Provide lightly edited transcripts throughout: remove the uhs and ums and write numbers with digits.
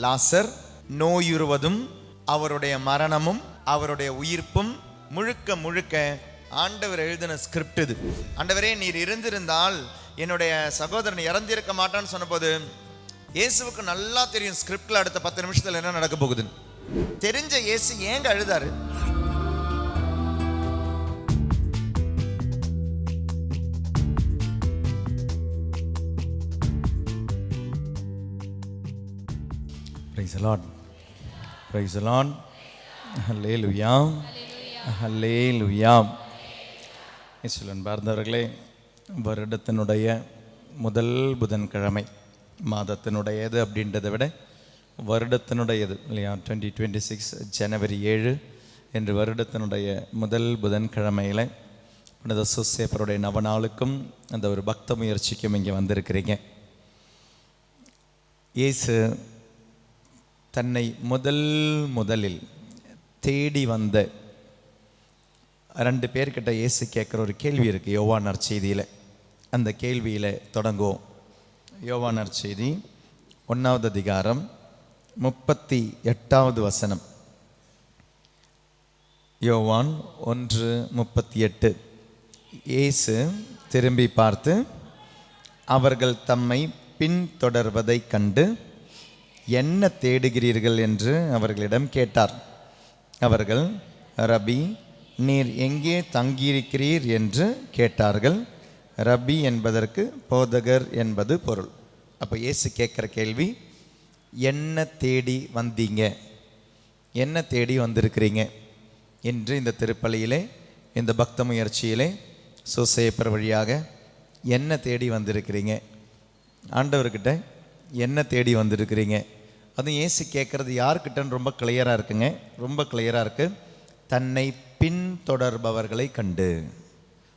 லாசர் நோயுறுவதும் அவருடைய மரணமும் அவருடைய உயிர்ப்பும் முழுக்க முழுக்க ஆண்டவர் எழுதின ஸ்கிரிப்ட் இது. ஆண்டவரே, நீர் இருந்திருந்தால் என்னுடைய சகோதரன் இறந்திருக்க மாட்டான்னு சொன்னபோது இயேசுவுக்கு நல்லா தெரியும் ஸ்கிரிப்ட்ல அடுத்த 10 நிமிஷத்துல என்ன நடக்க போகுதுன்னு. தெரிஞ்ச இயேசு ஏங்க அழுதாரு? Praise the Lord. Praise the Lord. Hallelujah. Hallelujah. இயேசுவின் பார்ந்தவர்களே, வருடத்தினுடைய முதல் புதன்கிழமை, மாதத்தினுடையது அப்படின்றத விட வருடத்தினுடையது இல்லையா, 2026 ஜனவரி 7 என்று வருடத்தினுடைய முதல் புதன்கிழமையில் புனித சூசேப்பருடைய நவநாளுக்கும் அந்த ஒரு பக்த முயற்சிக்கும் இங்கே வந்திருக்கிறீங்க. இயேசு தன்னை முதலில் தேடி வந்த 2 பேர்கிட்ட இயேசு கேட்குற ஒரு கேள்வி இருக்குது யோவான் நற்செய்தியில். அந்த கேள்வியில் தொடங்குவோம். யோவான் நற்செய்தி 1வது அதிகாரம் 38வது வசனம். யோவான் 1:38. இயேசு திரும்பி பார்த்து அவர்கள் தம்மை பின்தொடர்வதை கண்டு என்ன தேடுகிறீர்கள் என்று அவர்களிடம் கேட்டார். அவர்கள், ரபி, நீர் எங்கே தங்கியிருக்கிறீர் என்று கேட்டார்கள். ரபி என்பதற்கு போதகர் என்பது பொருள். அப்போ இயேசு கேட்குற கேள்வி, என்ன தேடி வந்தீங்க, என்ன தேடி வந்திருக்கிறீங்க என்று இந்த திருப்பலியிலே, இந்த பக்த முயற்சியிலே சூசேப்பர் வழியாக என்ன தேடி வந்திருக்கிறீங்க, ஆண்டவர்கிட்ட என்ன தேடி வந்திருக்கிறீங்க. அதுவும் இயேசு கேட்குறது யார்கிட்டன்னு ரொம்ப கிளியராக இருக்குங்க, ரொம்ப கிளியராக இருக்குது. தன்னை பின்தொடர்பவர்களை கண்டு.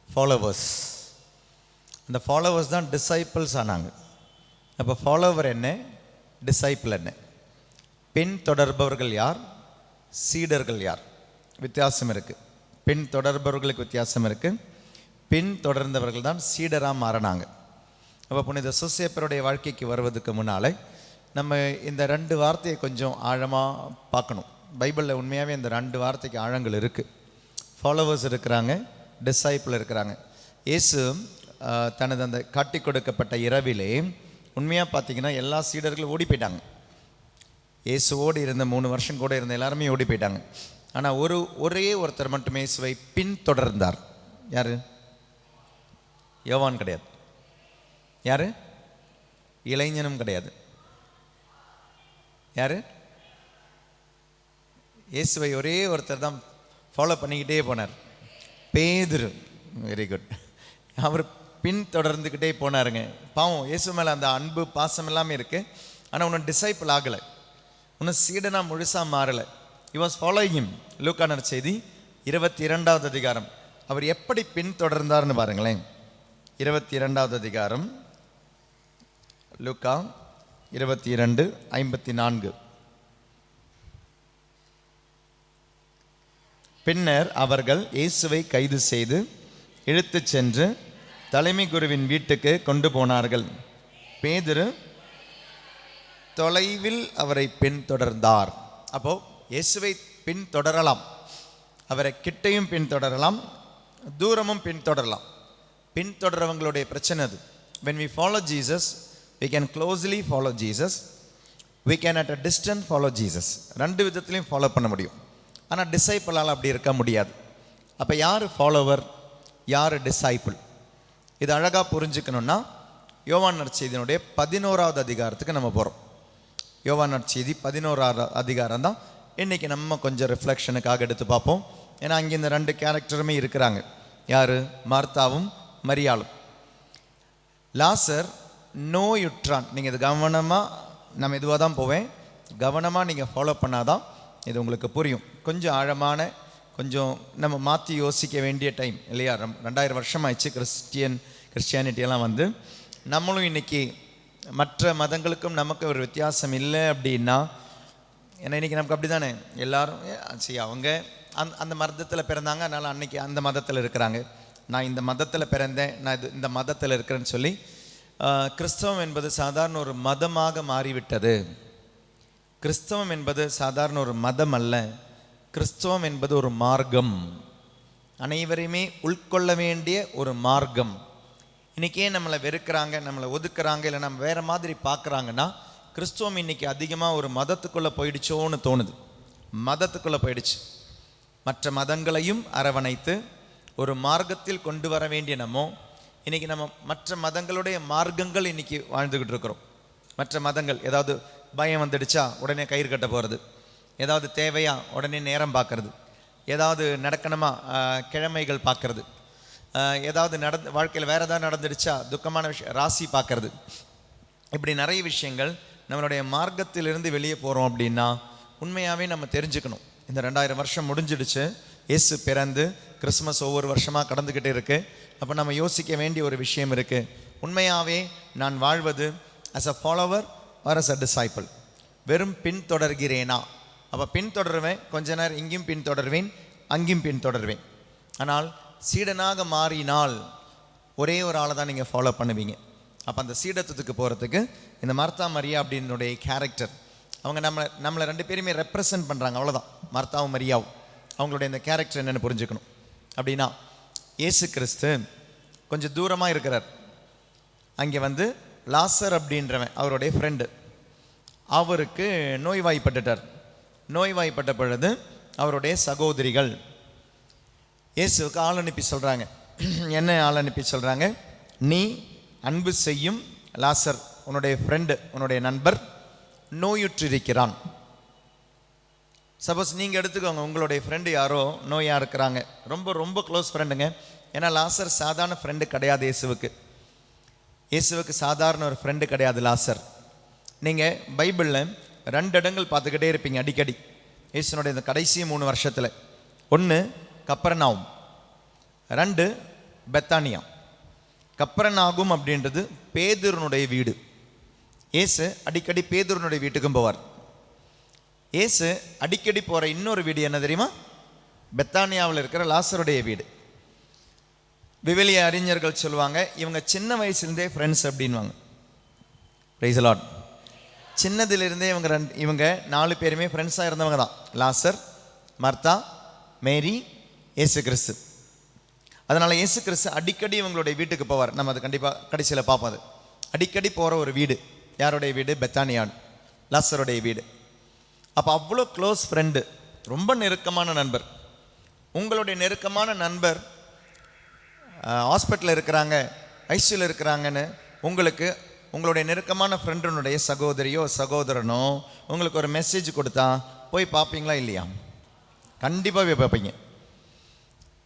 ஃபாலோவர்ஸ். அந்த ஃபாலோவர்ஸ் தான் டிசைப்பிள்ஸ் ஆனாங்க. அப்போ ஃபாலோவர் என்ன, டிசைப்பிள் என்ன? பின்தொடர்பவர்கள் யார், சீடர்கள் யார்? வித்தியாசம் இருக்குது. பின்தொடர்பவர்களுக்கு வித்தியாசம் இருக்குது. பின்தொடர்ந்தவர்கள் தான் சீடராக மாறினாங்க. அப்போ புனித சூசேப்பருடைய வாழ்க்கைக்கு வருவதுக்கு முன்னால் நம்ம இந்த 2 வார்த்தையை கொஞ்சம் ஆழமாக பார்க்கணும். பைபிளில் உண்மையாகவே இந்த 2 வார்த்தைக்கு ஆழங்கள் இருக்குது. ஃபாலோவர்ஸ் இருக்கிறாங்க, டிசைப்பிள் இருக்கிறாங்க. இயேசு தனது அந்த காட்டி கொடுக்கப்பட்ட இரவிலே உண்மையாக பார்த்தீங்கன்னா எல்லா சீடர்களும் ஓடி போயிட்டாங்க. இயேசுவோடு இருந்த 3 வருஷம் கூட இருந்த எல்லாருமே ஓடி போயிட்டாங்க. ஆனால் ஒரே ஒருத்தர் மட்டுமே இயேசுவை பின்தொடர்ந்தார். யார்? யோவான் கிடையாது. யார்? இளைஞனும் கிடையாது. யார்? இயேசுவை ஒரே ஒருத்தர் தான் ஃபாலோ பண்ணிக்கிட்டே போனார். பேதுரு. Very good. அவர் பின்தொடர்ந்துக்கிட்டே போனாருங்க. பாவம், இயேசு மேலே அந்த அன்பு பாசம் எல்லாமே இருக்குது. ஆனால் ஒன்றும் டிசைப்பிள் ஆகலை, ஒன்றும் சீடனா முழுசாக மாறலை. He was following him. லூக்கா நற்செய்தி 22வது அதிகாரம். அவர் எப்படி பின்தொடர்ந்தார்னு பாருங்களேன். 22வது அதிகாரம், லூக்கா 22:54. பின்னர் அவர்கள் இயேசுவை கைது செய்து இழுத்துச் சென்று தலைமை குருவின் வீட்டுக்கு கொண்டு போனார்கள். பேதுரு தொலைவில் அவரை பின்தொடர்ந்தார். அப்போ இயேசுவை பின்தொடரலாம், அவரை கிட்டையும் பின்தொடரலாம், தூரமும் பின்தொடரலாம். பின்தொடரவங்களுடைய பிரச்சனை அது. when we follow Jesus, we can closely follow Jesus, we can at a distance follow Jesus. 2 விதத்துலையும் ஃபாலோ பண்ண முடியும். ஆனால் டிசைப்பிளால் அப்படி இருக்க முடியாது. அப்போ யார் ஃபாலோவர், யார் டிசைப்பிள்? இது அழகாக புரிஞ்சுக்கணுன்னா யோவான் நற்செய்தியினுடைய 11வது அதிகாரத்துக்கு நம்ம போகிறோம். யோவான் நற்செய்தி 11வது அதிகாரம் தான் இன்றைக்கி நம்ம கொஞ்சம் ரிஃப்ளெக்ஷனுக்காக எடுத்து பார்ப்போம். ஏன்னா அங்கே இந்த 2 கேரக்டருமே இருக்கிறாங்க. யார்? மார்த்தாவும் மரியாளும். லாசர் நோயுற்றான். நீங்கள் இது கவனமாக, நம்ம இதுவாக தான் போவேன், கவனமாக நீங்கள் ஃபாலோ பண்ணாதான் இது உங்களுக்கு புரியும். கொஞ்சம் ஆழமான, கொஞ்சம் நம்ம மாற்றி யோசிக்க வேண்டிய டைம் இல்லையா? 2000 வருஷம் ஆயிடுச்சு கிறிஸ்டியானிட்டியெல்லாம் வந்து. நம்மளும் இன்றைக்கி மற்ற மதங்களுக்கும் நமக்கு ஒரு வித்தியாசம் இல்லை அப்படின்னா, ஏன்னா இன்றைக்கி நமக்கு அப்படி தானே எல்லோரும், சரி அவங்க அந்த மதத்தில் பிறந்தாங்க, அதனால் அன்றைக்கி அந்த மதத்தில் இருக்கிறாங்க, நான் இந்த மதத்தில் பிறந்தேன், நான் இந்த மதத்தில் இருக்கிறேன்னு சொல்லி கிறிஸ்தவம் என்பது சாதாரண ஒரு மதமாக மாறிவிட்டது. கிறிஸ்தவம் என்பது சாதாரண ஒரு மதம் அல்ல. கிறிஸ்தவம் என்பது ஒரு மார்க்கம், அனைவரையுமே உட்கொள்ள வேண்டிய ஒரு மார்க்கம். இன்றைக்கே நம்மளை வெறுக்கிறாங்க, நம்மளை ஒதுக்குறாங்க, இல்லை நம்ம வேறு மாதிரி பார்க்குறாங்கன்னா கிறிஸ்தவம் இன்றைக்கி அதிகமாக ஒரு மதத்துக்குள்ளே போயிடுச்சோன்னு தோணுது. மதத்துக்குள்ளே போயிடுச்சு. மற்ற மதங்களையும் அரவணைத்து ஒரு மார்க்கத்தில் கொண்டு வர வேண்டிய இன்றைக்கி நம்ம மற்ற மதங்களுடைய மார்க்கங்கள் இன்றைக்கி வாழ்ந்துக்கிட்டு இருக்கிறோம். மற்ற மதங்கள் ஏதாவது பயம் வந்துடுச்சா உடனே கயிறு கட்ட போகிறது, ஏதாவது தேவையா உடனே நேரம் பார்க்கறது, ஏதாவது நடக்கணுமா கிழமைகள் பார்க்கறது, ஏதாவது வாழ்க்கையில் வேறு ஏதாவது நடந்துடுச்சா துக்கமான விஷயம் ராசி பார்க்கறது. இப்படி நிறைய விஷயங்கள் நம்மளுடைய மார்க்கத்திலிருந்து வெளியே போகிறோம். அப்படின்னா உண்மையாகவே நம்ம தெரிஞ்சுக்கணும், இந்த 2000 வருஷம் முடிஞ்சிடுச்சு, இயேசு பிறந்து கிறிஸ்மஸ் ஒவ்வொரு வருஷமாக கடந்துக்கிட்டே இருக்குது. அப்போ நம்ம யோசிக்க வேண்டிய ஒரு விஷயம் இருக்குது. உண்மையாகவே நான் வாழ்வது as a follower or as a disciple? வெறும் பின்தொடர்கிறேனா? அப்போ பின்தொடருவேன், கொஞ்ச நேரம் இங்கேயும் பின்தொடர்வேன், அங்கேயும் பின்தொடர்வேன். ஆனால் சீடனாக மாறினால் ஒரே ஒரு ஆளை தான் நீங்கள் ஃபாலோ பண்ணுவீங்க. அப்போ அந்த சீடத்துக்கு போகிறதுக்கு இந்த மார்த்தா மரியா அப்படின்னுடைய கேரக்டர், அவங்க நம்மளை 2 பேருமே ரெப்ரசன்ட் பண்ணுறாங்க, அவ்வளோதான். மார்த்தாவும் மரியாவும் அவங்களுடைய இந்த கேரக்டர் என்னென்னு புரிஞ்சுக்கணும். அப்படின்னா இயேசு கிறிஸ்து கொஞ்சம் தூரமாக இருக்கிறார். அங்கே வந்து லாசர் அப்படின்றவன் அவருடைய ஃப்ரெண்டு, அவருக்கு நோய்வாய்ப்பட்டுட்டார். நோய்வாய்ப்பட்ட பொழுது அவருடைய சகோதரிகள் இயேசுவுக்கு ஆள் அனுப்பி சொல்கிறாங்க. என்ன ஆள் அனுப்பி சொல்கிறாங்க? நீ அன்பு செய்யும் லாசர், உன்னுடைய ஃப்ரெண்டு, உன்னுடைய நண்பர் நோயுற்றிருக்கிறான். சப்போஸ் நீங்கள் எடுத்துக்கோங்க, உங்களுடைய ஃப்ரெண்டு யாரோ நோயாக இருக்கிறாங்க, ரொம்ப ரொம்ப க்ளோஸ் ஃப்ரெண்டுங்க. ஏன்னா லாசர் சாதாரண ஃப்ரெண்டு கிடையாது இயேசுவுக்கு. இயேசுவுக்கு சாதாரண ஒரு ஃப்ரெண்டு கிடையாது லாசர். நீங்கள் பைபிளில் 2 இடங்கள் பார்த்துக்கிட்டே இருப்பீங்க அடிக்கடி இயேசுனுடைய இந்த கடைசி 3 வருஷத்தில். 1 கப்பர்நாகும், 2 பெத்தானியா. கப்பர்நாகும் அப்படின்றது பேதுருனுடைய வீடு. இயேசு அடிக்கடி பேதுருனுடைய வீட்டுக்கும் போவார். இயேசு அடிக்கடி போகிற இன்னொரு வீடு என்ன தெரியுமா? பெத்தானியாவில் இருக்கிற லாசருடைய வீடு. விவிலிய அறிஞர்கள் சொல்லுவாங்க, இவங்க சின்ன வயசுலேருந்தே ஃப்ரெண்ட்ஸ் அப்படின்வாங்க. Praise the Lord. சின்னதிலிருந்தே இவங்க 4 பேருமே ஃப்ரெண்ட்ஸாக இருந்தவங்க தான். லாசர், மர்த்தா, மேரி, இயேசு கிறிஸ்து. அதனால் இயேசு கிறிஸ்து அடிக்கடி இவங்களுடைய வீட்டுக்கு போவார். நம்ம அது கண்டிப்பாக கடைசியில் பார்ப்போம். அது அடிக்கடி போகிற ஒரு வீடு. யாருடைய வீடு? பெத்தானியான், லாசருடைய வீடு. அப்போ அவ்வளோ க்ளோஸ் ஃப்ரெண்டு, ரொம்ப நெருக்கமான நண்பர். உங்களுடைய நெருக்கமான நண்பர் ஹாஸ்பிட்டலில் இருக்கிறாங்க, ஐசியூவில் இருக்கிறாங்கன்னு உங்களுடைய நெருக்கமான ஃப்ரெண்டுனுடைய சகோதரியோ சகோதரனோ உங்களுக்கு ஒரு மெசேஜ் கொடுத்தா போய் பார்ப்பீங்களா இல்லையா? கண்டிப்பாக போய் பார்ப்பீங்க.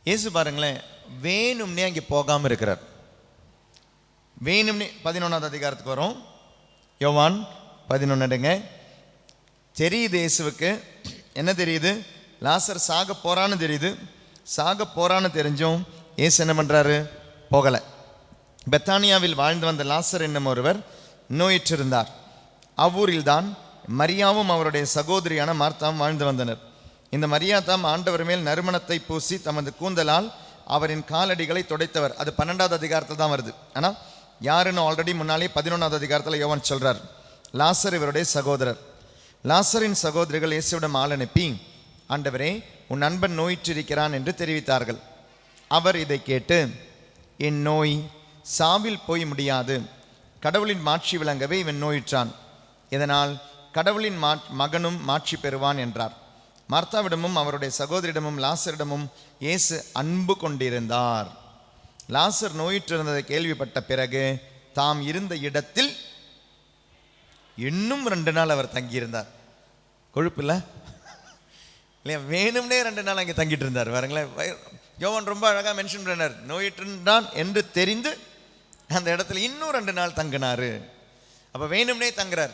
இயேசு பாருங்களேன், வேணும்னே அங்கே போகாமல் இருக்கிறார். வேணும்னே 11வது அதிகாரத்துக்கு வரும். யோவான் 11 தெரியுது இயேசுவுக்கு. என்ன தெரியுது? லாசர் சாக போறான்னு தெரியுது. சாக போறான்னு தெரிஞ்சும் இயேசு என்ன பண்ணுறாரு? போகலை. பெத்தானியாவில் வாழ்ந்து வந்த லாசர் என்னும் ஒருவர் நோயிற்றிருந்தார். அவ்வூரில்தான் மரியாவும் அவருடைய சகோதரியான மார்த்தாவும் வாழ்ந்து வந்தனர். இந்த மரியா தாம் ஆண்டவர் மேல் நறுமணத்தை பூசி தமது கூந்தலால் அவரின் காலடிகளை துடைத்தவர். அது 12வது அதிகாரத்தில் தான் வருது. ஆனால் யாருன்னு ஆல்ரெடி முன்னாலே 11வது அதிகாரத்தில் யோவான் சொல்கிறார். லாசர் இவருடைய சகோதரர். லாசரின் சகோதரிகள் இயேசுவிடம் ஆள் அனுப்பி, ஆண்டவரே, உன் நண்பன் நோயிற்றிருக்கிறான் என்று தெரிவித்தார்கள். அவர் இதை கேட்டு, என் நோய் சாவில் போய் முடியாது, கடவுளின் மாட்சி விளங்கவே இவன் நோயிற்றான், இதனால் கடவுளின் மகனும் மாட்சி பெறுவான் என்றார். மார்த்தாவிடமும் அவருடைய சகோதரிடமும் லாசரிடமும் இயேசு அன்பு கொண்டிருந்தார். லாசர் நோயிற்றிருந்ததை கேள்விப்பட்ட பிறகு தாம் இருந்த இடத்தில் இன்னும் 2 நாள் அவர் தங்கியிருந்தார். கொழுப்பு இல்லை இல்லையா? வேணும்னே 2 நாள் அங்கே தங்கிட்டு இருந்தார். பாருங்களேன், யோவான் ரொம்ப அழகாக மென்ஷன் பண்ணார். நோயிற்றிருந்தான் என்று தெரிந்து அந்த இடத்துல இன்னும் 2 நாள் தங்கினார். அப்போ வேணும்னே தங்குறார்.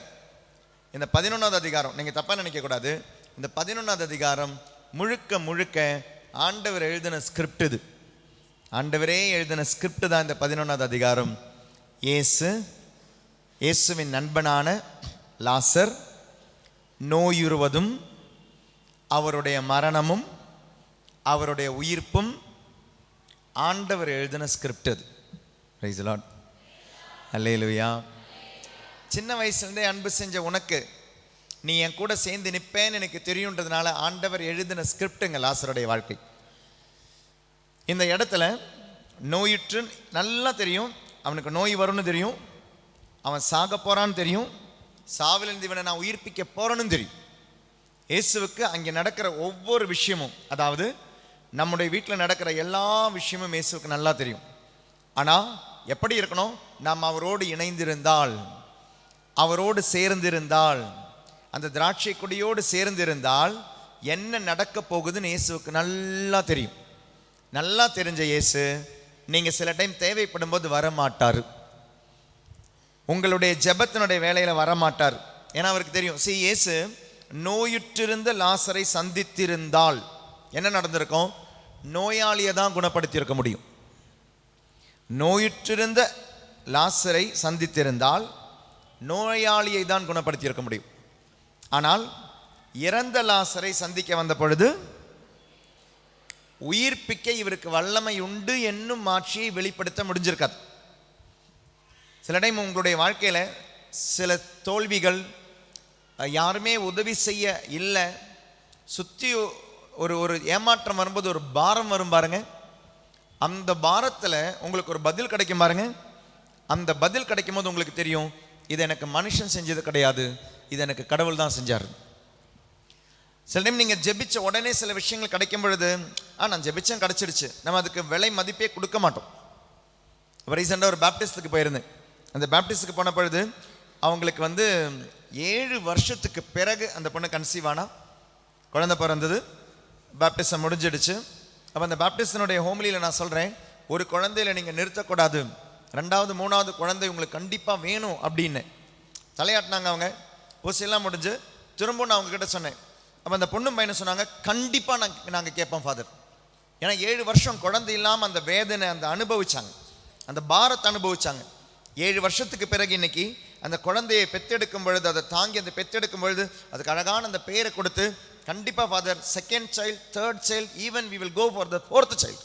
இந்த 11வது அதிகாரம் நீங்கள் தப்பாக நினைக்கக்கூடாது. இந்த 11வது அதிகாரம் முழுக்க முழுக்க ஆண்டவர் எழுதின ஸ்கிரிப்ட். இது ஆண்டவரே எழுதின ஸ்கிரிப்ட் தான் இந்த 11வது அதிகாரம். இயேசுவின் நண்பனான லாசர் நோயுறுவதும் அவருடைய மரணமும் அவருடைய உயிர்ப்பும் ஆண்டவர் எழுதின ஸ்கிரிப்ட். அது பிரைஸ் தி லார்ட். அல்லேலூயா. சின்ன வயசுலேருந்தே அன்பு செஞ்ச உனக்கு நீ என் கூட சேர்ந்து நிற்பேன்னு எனக்கு தெரியுன்றதுனால ஆண்டவர் எழுதின ஸ்கிரிப்டுங்க லாசருடைய வாழ்க்கை. இந்த இடத்துல நோயுற்று நல்லா தெரியும், அவனுக்கு நோய் வரும்னு தெரியும், அவன் சாக போறான்னு தெரியும், சாவிலிருந்து இவனை நான் உயிர்ப்பிக்க போறேன்னு தெரியும். இயேசுவுக்கு அங்கே நடக்கிற ஒவ்வொரு விஷயமும், அதாவது நம்முடைய வீட்டில் நடக்கிற எல்லா விஷயமும் இயேசுவுக்கு நல்லா தெரியும். ஆனால் எப்படி இருக்கணும்? நாம் அவரோடு இணைந்திருந்தால், அவரோடு சேர்ந்திருந்தால், அந்த திராட்சை கொடியோடு சேர்ந்திருந்தால் என்ன நடக்க போகுதுன்னு இயேசுவுக்கு நல்லா தெரியும். நல்லா தெரிஞ்ச இயேசு நீங்கள் சில டைம் தேவைப்படும் போது வரமாட்டார், உங்களுடைய ஜெபத்தினுடைய வேலையில் வரமாட்டார். ஏன்னா அவருக்கு தெரியும். இயேசு நோயுற்றிருந்த லாசரை சந்தித்திருந்தால் என்ன நடந்திருக்கும்? நோயாளியை தான் குணப்படுத்தியிருக்க முடியும். நோயுற்றிருந்த லாசரை சந்தித்திருந்தால் நோயாளியை தான் குணப்படுத்தியிருக்க முடியும். ஆனால் இறந்த லாசரை சந்திக்க வந்த பொழுது உயிர்ப்பிக்க இவருக்கு வல்லமை உண்டு என்னும் மாட்சியை வெளிப்படுத்த முடிஞ்சிருக்காது. சில டைம் உங்களுடைய வாழ்க்கையில் சில தோல்விகள், யாருமே உதவி செய்ய இல்லை, சுற்றி ஒரு ஏமாற்றம் வரும்போது ஒரு பாரம் வரும் பாருங்க. அந்த பாரத்தில் உங்களுக்கு ஒரு பதில் கிடைக்கும் பாருங்க. அந்த பதில் கிடைக்கும் போது உங்களுக்கு தெரியும், இது எனக்கு மனுஷன் செஞ்சது கிடையாது, இது எனக்கு கடவுள் தான் செஞ்சார். சில டைம் நீங்கள் ஜெபிச்ச உடனே சில விஷயங்கள் கிடைக்கும் பொழுது, நான் ஜெபிச்சேன் கிடச்சிருச்சு, நம்ம அதுக்கு விலை மதிப்பே கொடுக்க மாட்டோம். ரீசெண்டாக ஒரு பேப்டிஸ்டுக்கு போயிருந்தேன். அந்த பேப்டிஸ்டுக்கு போன பொழுது அவங்களுக்கு 7 வருஷத்துக்கு பிறகு அந்த பொண்ணு கன்சீவ் ஆனா, குழந்தை பிறந்தது, பேப்டிசம் முடிஞ்சிடுச்சு. அப்போ அந்த பேப்டிஸ்டனுடைய ஹோம்லியில் நான் சொல்கிறேன், ஒரு குழந்தையில் நீங்கள் நிறுத்தக்கூடாது, 2வது 3வது குழந்தை உங்களுக்கு கண்டிப்பாக வேணும் அப்படின்னு தலையாட்டினாங்க. அவங்க பூசையெல்லாம் முடிஞ்சு திரும்ப நான் அவங்ககிட்ட சொன்னேன். அப்போ அந்த பொண்ணும் பையனை சொன்னாங்க, கண்டிப்பாக நாங்கள் கேட்போம் ஃபாதர். ஏன்னா 7 வருஷம் குழந்தை இல்லாமல் அந்த வேதனை அந்த அனுபவிச்சாங்க, அந்த பாரத்தை அனுபவிச்சாங்க. 7 வருஷத்துக்கு பிறகு இன்னைக்கு அந்த குழந்தையை பெத்தெடுக்கும் பொழுது, அதை தாங்கி அந்த பெத்தெடுக்கும் பொழுது அதுக்கு அழகான அந்த பெயரை கொடுத்து, கண்டிப்பாக father 2nd child, 3rd child, even we will go for the 4th child.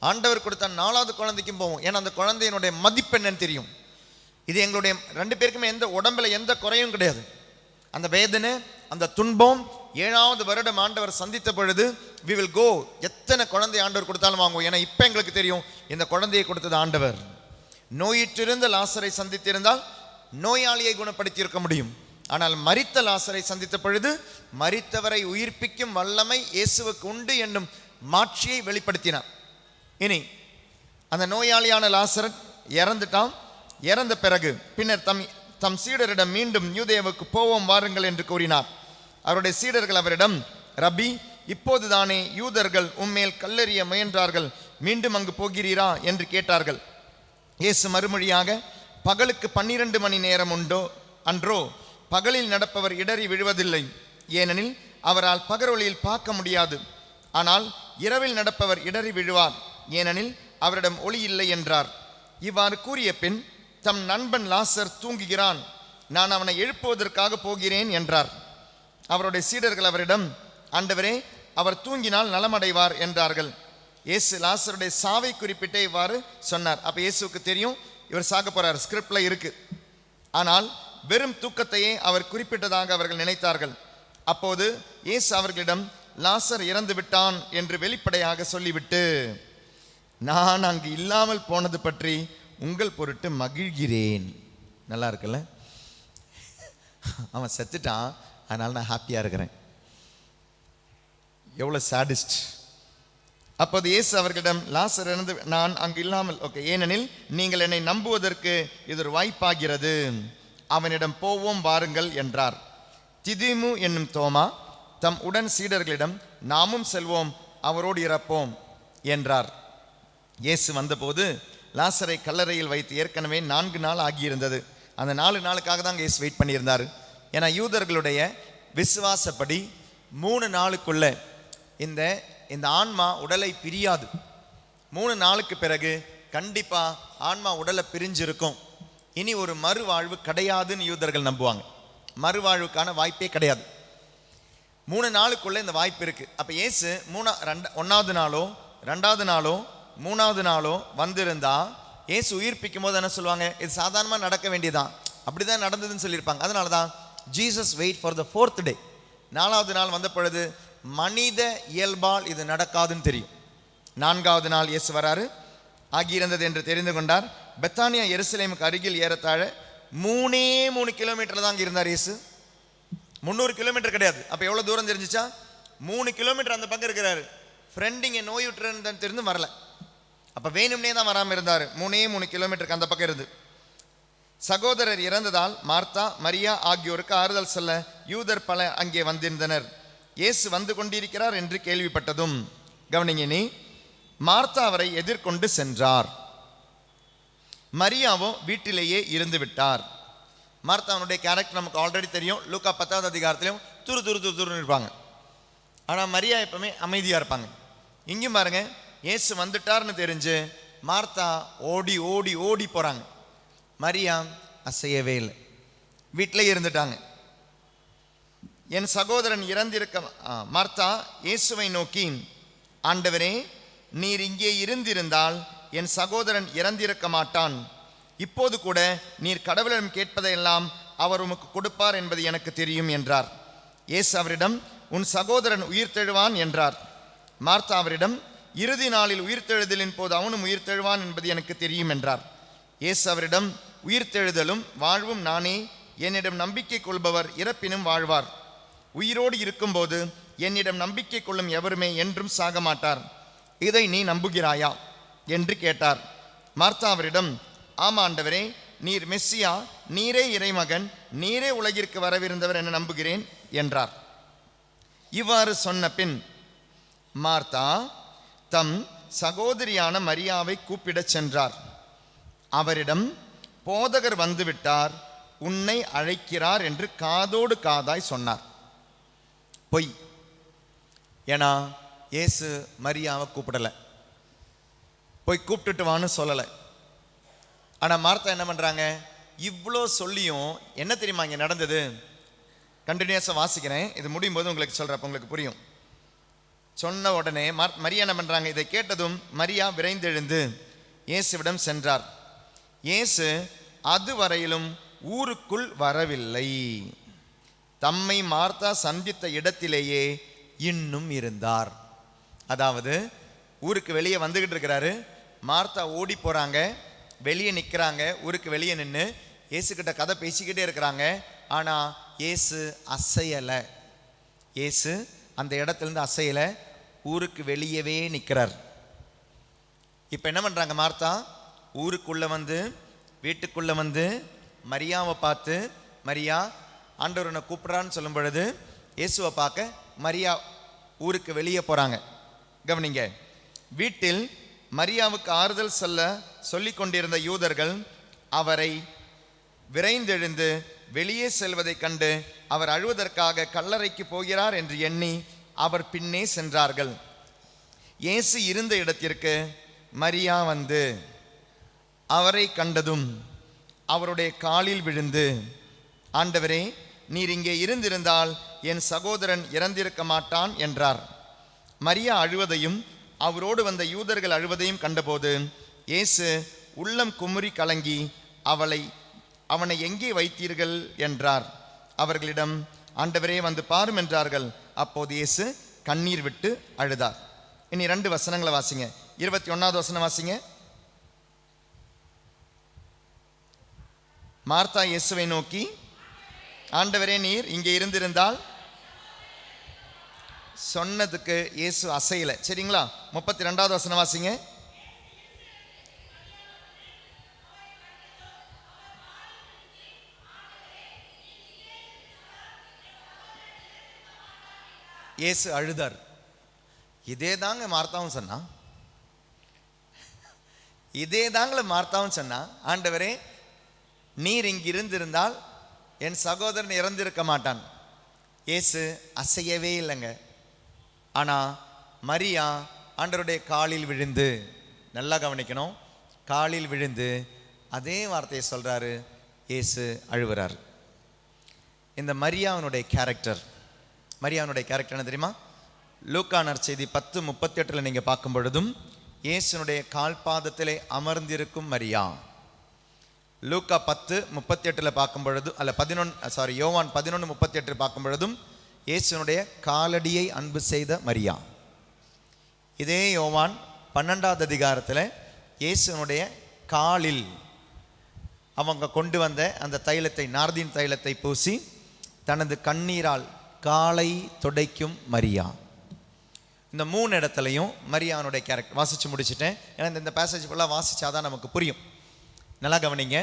ஆண்டவர் கொடுத்த 4வது குழந்தைக்கும் போவோம். ஏன்னா அந்த குழந்தையினுடைய மதிப்பு என்னன்னு தெரியும். இது எங்களுடைய 2 பேருக்குமே எந்த உடம்புல எந்த குறையும் கிடையாது. அந்த வேதனை, அந்த துன்பம் 7வது வருடம் ஆண்டவர் சந்தித்த பொழுது we will go. எத்தனை குழந்தை ஆண்டவர் கொடுத்தாலும் வாங்குவோம். ஏன்னா இப்போ எங்களுக்கு தெரியும், இந்த குழந்தையை கொடுத்தது ஆண்டவர். நோயிற்றிருந்த லாசரை சந்தித்திருந்தால் நோயாளியை குணப்படுத்தி இருக்க முடியும். ஆனால் மரித்த லாசரை சந்தித்த பொழுது மரித்தவரை உயிர்ப்பிக்கும் வல்லமை இயேசுவுக்கு உண்டு என்னும் மாட்சியை வெளிப்படுத்தினார். இனி அந்த நோயாளியான லாசர் இறந்துட்டான். இறந்த பிறகு பின்னர் தம் சீடரிடம் மீண்டும் யூதேயாவுக்கு போவோம் வாருங்கள் என்று கூறினார். அவருடைய சீடர்கள் அவரிடம், ரபி, இப்போதுதானே யூதர்கள் உம்மேல் கல்லெறிய முயன்றார்கள், மீண்டும் அங்கு போகிறீரா என்று கேட்டார்கள். இயேசு மறுமொழியாக, பகலுக்கு 12 மணி நேரம் உண்டோ அன்றோ? பகலில் நடப்பவர் இடறி விழுவதில்லை, ஏனெனில் அவரால் பகரொளியில் பார்க்க முடியாது. ஆனால் இரவில் நடப்பவர் இடறி விழுவார், ஏனெனில் அவரிடம் ஒளி இல்லை என்றார். இவ்வாறு கூறிய பின் தம் நண்பன் லாசர் தூங்குகிறான், நான் அவனை எழுப்புவதற்காக போகிறேன் என்றார். அவருடைய சீடர்கள் அவரிடம், ஆண்டவரே, அவர் தூங்கினால் நலமடைவார் என்றார்கள். இயேசு லாசருடைய சாவை குறிப்பிட்டே இவ்வாறு சொன்னார். அப்போ இயேசுக்கு தெரியும் இவர் சாக போறார், ஸ்கிரிப்ட்ல இருக்கு. ஆனால் வெறும் தூக்கத்தையே அவர் குறிப்பிட்டதாக அவர்கள் நினைத்தார்கள். அப்போது இயேசு அவர்களிடம், லாசர் இறந்து விட்டான் என்று வெளிப்படையாக சொல்லிவிட்டு, நான் அங்கு இல்லாமல் போனது பற்றி உங்கள் பொருட்டு மகிழ்கிறேன். நல்லா இருக்குல்ல? அவன் செத்துட்டான், அதனால நான் ஹாப்பியா இருக்கிறேன். எவ்வளவு சாடிஸ்ட். அப்போது இயேசு அவர்களிடம், லாசர் இறந்து நான் அங்கு இல்லாமல், ஏனெனில் நீங்கள் என்னை நம்புவதற்கு இது ஒரு வாய்ப்பாகிறது, அவனிடம் போவோம் வாருங்கள் என்றார். திதிமு என்னும் தோமா தம் உடன் சீடர்களிடம், நாமும் செல்வோம், அவரோடு இறப்போம் என்றார். இயேசு வந்தபோது லாசரை கல்லறையில் வைத்து ஏற்கனவே 4 நாள் ஆகியிருந்தது. அந்த 4 நாளுக்காக தான் இயேசு வெயிட் பண்ணியிருந்தார். ஏன்னா யூதர்களுடைய விசுவாசப்படி 3 நாளுக்குள்ள இந்த ஆன்மா உடலை பிரியாது. 3 நாளுக்கு பிறகு கண்டிப்பா ஆன்மா உடலை பிரிஞ்சிருக்கும். இனி ஒரு மறுவாழ்வு கிடையாதுன்னு யூதர்கள் நம்புவாங்க. மறுவாழ்வுக்கான வாய்ப்பே கிடையாது. 3 நாளுக்குள்ள இந்த வாய்ப்பு இருக்கு. அப்ப இயேசு 1வது நாளோ 2வது நாளோ 3வது நாளோ வந்திருந்தா இயேசு உயிர்ப்பிக்கும் போது என்ன சொல்லுவாங்க? இது சாதாரணமாக நடக்க வேண்டியதான், அப்படிதான் நடந்ததுன்னு சொல்லியிருப்பாங்க. அதனால தான் Jesus wait for the 4th day. 4வது நாள் வந்த பொழுது மனித இயல்பால் இது நடக்காதுன்னு தெரியும். 4வது நாள் இயேசு வராரு. ஆகியிருந்தது என்று தெரிந்து கொண்டார். பெத்தானியா எருசலேமுக்கு அருகில் ஏறத்தாழ 3 கிலோமீட்டர் தான் அங்கே இருந்தார் இயேசு. 300 கிலோமீட்டர் கிடையாது. அப்போ எவ்வளோ தூரம் தெரிஞ்சிச்சா? 3 கிலோமீட்டர் அந்த பக்கம் இருக்கிறாரு. ஃப்ரெண்டிங்க நோயுற்றுன்னு தெரிந்து வரல. அப்போ வேணும்னே தான் வராமல் இருந்தார். 3 கிலோமீட்டருக்கு அந்த பக்கம் இருந்து. சகோதரர் இறந்ததால் மார்த்தா மரியா ஆகியோருக்கு ஆறுதல் சொல்ல யூதர் பல அங்கே வந்திருந்தனர். இயேசு வந்து கொண்டிருக்கிறார் என்று கேள்விப்பட்டதும், கவனிங்க நீ, மார்த்தா அவரை எதிர்கொண்டு சென்றார். மரியாவோ வீட்டிலேயே இருந்து விட்டார். மார்த்தாவுடைய கேரக்டர் நமக்கு ஆல்ரெடி தெரியும். லூக்கா 10வது அதிகாரத்திலையும் துருன்னு இருப்பாங்க. ஆனால் மரியா எப்பவுமே அமைதியாக இருப்பாங்க. இங்கேயும் பாருங்க, இயேசு வந்துட்டார்னு தெரிஞ்சு மார்த்தா ஓடி ஓடி ஓடி போகிறாங்க. மரியா அசையவே இல்லை, வீட்டிலே இருந்துட்டாங்க. என் சகோதரன் இறந்திருக்க மார்த்தா இயேசுவை நோக்கி, ஆண்டவரே, நீர் இங்கே இருந்திருந்தால் என் சகோதரன் இறந்திருக்க மாட்டான். இப்போது கூட நீர் கடவுளிடம் கேட்பதையெல்லாம் அவர் உமக்கு கொடுப்பார் என்பது எனக்கு தெரியும் என்றார். இயேசு அவரிடம், உன் சகோதரன் உயிர்த்தெழுவான் என்றார். மார்த்தா அவரிடம், இறுதி நாளில் உயிர்த்தெழுதலின் போது அவனும் உயிர்த்தெழுவான் என்பது எனக்கு தெரியும் என்றார். இயேசு அவரிடம், உயிர்த்தெழுதலும் வாழ்வும் நானே. என்னிடம் நம்பிக்கை கொள்பவர் இறப்பினும் வாழ்வார். உயிரோடு இருக்கும்போது என்னிடம் நம்பிக்கை கொள்ளும் எவருமே என்றும் சாக மாட்டார். இதை நீ நம்புகிறாயா என்று கேட்டார். மார்த்தா அவரிடம், ஆமா ஆண்டவரே, நீர் மெஸ்ஸியா, நீரே இறைமகன், நீரே உலகிற்கு வரவிருந்தவர் என நம்புகிறேன் என்றார். இவ்வாறு சொன்ன பின் மார்த்தா தம் சகோதரியான மரியாவை கூப்பிடச் சென்றார். அவரிடம், போதகர் வந்துவிட்டார், உன்னை அழைக்கிறார் என்று காதோடு காதாய் சொன்னார். பொய். ஏன்னா இயேசு மரியாவை கூப்பிடலை, போய் கூப்பிட்டுட்டு வான்னு சொல்லலை. ஆனால் மார்த்தா என்ன பண்ணுறாங்க? இவ்வளோ சொல்லியும் என்ன தெரியுமா இங்கே நடந்தது? கண்டினியூஸாக வாசிக்கிறேன், இது முடியும் போது உங்களுக்கு சொல்கிறப்ப உங்களுக்கு புரியும். சொன்ன உடனே மரியா என்ன பண்ணுறாங்க? இதை கேட்டதும் மரியா விரைந்தெழுந்து இயேசுவிடம் சென்றார். இயேசு அதுவரையிலும் ஊருக்குள் வரவில்லை. தம்மை மார்த்தா சந்தித்த இடத்திலேயே இன்னும் இருந்தார். அதாவது ஊருக்கு வெளியே வந்துக்கிட்டு இருக்கிறாரு. மார்த்தா ஓடி போகிறாங்க, வெளியே நிற்கிறாங்க. ஊருக்கு வெளியே நின்று இயேசுக்கிட்ட கதை பேசிக்கிட்டே இருக்கிறாங்க. ஆனால் இயேசு அசையலை. இயேசு அந்த இடத்துலேருந்து அசையலை, ஊருக்கு வெளியவே நிற்கிறார். இப்போ என்ன பண்ணுறாங்க? மார்த்தா ஊருக்குள்ளே வந்து வீட்டுக்குள்ளே வந்து மரியாவை பார்த்து, மரியா ஆண்டவரனை கூப்பிட்றான்னு சொல்லும் பொழுது இயேசுவை பார்க்க மரியா ஊருக்கு வெளியே போகிறாங்க. கவனிங்க, வீட்டில் மரியாவுக்கு ஆறுதல் சொல்லி கொண்டிருந்த யூதர்கள் அவரை விரைந்தெழுந்து வெளியே செல்வதை கண்டு அவர் அழுவதற்காக கல்லறைக்கு போகிறார் என்று எண்ணி அவர் பின்னே சென்றார்கள். இயேசு இருந்த இடத்திற்கு மரியா வந்து அவரை கண்டதும் அவருடைய காலில் விழுந்து, ஆண்டவரே, நீர் இங்கே இருந்திருந்தால் என் சகோதரன் இறந்திருக்க மாட்டான் என்றார். மரியா அழுவதையும் அவரோடு வந்த யூதர்கள் அழுவதையும் கண்டபோது இயேசு உள்ளம் குமுறி கலங்கி அவனை எங்கே வைத்தீர்கள் என்றார். அவர்களிடம், ஆண்டவரே, வந்து பாரும் என்றார்கள். அப்போது இயேசு கண்ணீர் விட்டு அழுதார். இனி 2 வசனங்களை வாசிங்க. 21வது வசனம் வாசிங்க. மார்த்தா இயேசுவை நோக்கி, ஆண்டவரே, நீர் இங்கே இருந்திருந்தால். சொன்னதுக்கு இயேசு அசையலை. சரிங்களா? 32வது வசனம் வாசிங்க. இயேசு அழுதார். இதே தாங்க மார்த்தாவும் சொன்னா, இதே தாங்கள மார்த்தாவும் சொன்னா, ஆண்டவரே, நீர் இங்கு இருந்திருந்தால் என் சகோதரன் இறந்திருக்க மாட்டான். இயேசு அசையவே இல்லைங்க. ஆனால் மரியா ஆண்டவருடைய காலில் விழுந்து, நல்லா கவனிக்கணும், காலில் விழுந்து அதே வார்த்தையை சொல்கிறாரு. இயேசு அழுகிறார். இந்த மரியாவுடைய கேரக்டர் என்ன தெரியுமா? லூக்கா நற்செய்தி 10:38 நீங்கள் பார்க்கும் பொழுதும், இயேசுனுடைய கால் பாதத்திலே அமர்ந்திருக்கும் மரியா, லூக்கா 10:38 பார்க்கும் பொழுது யோவான் 11:38 பார்க்கும் பொழுதும் இயேசுனுடைய காலடியை அன்பு செய்த மரியா. இதே யோவான் 12வது அதிகாரத்தில் இயேசுனுடைய காலில் அவங்க கொண்டு வந்த அந்த தைலத்தை, நார்தீன் தைலத்தை பூசி தனது கண்ணீரால் காலை துடைக்கும் மரியா. இந்த 3 இடத்துலையும் மரியானுடைய கேரக்டர் வாசித்து முடிச்சுட்டேன். ஏன்னா இந்த பேசேஜ் ஃபுல்லாக வாசித்தாதான் நமக்கு புரியும். நல்லா கவனிங்க.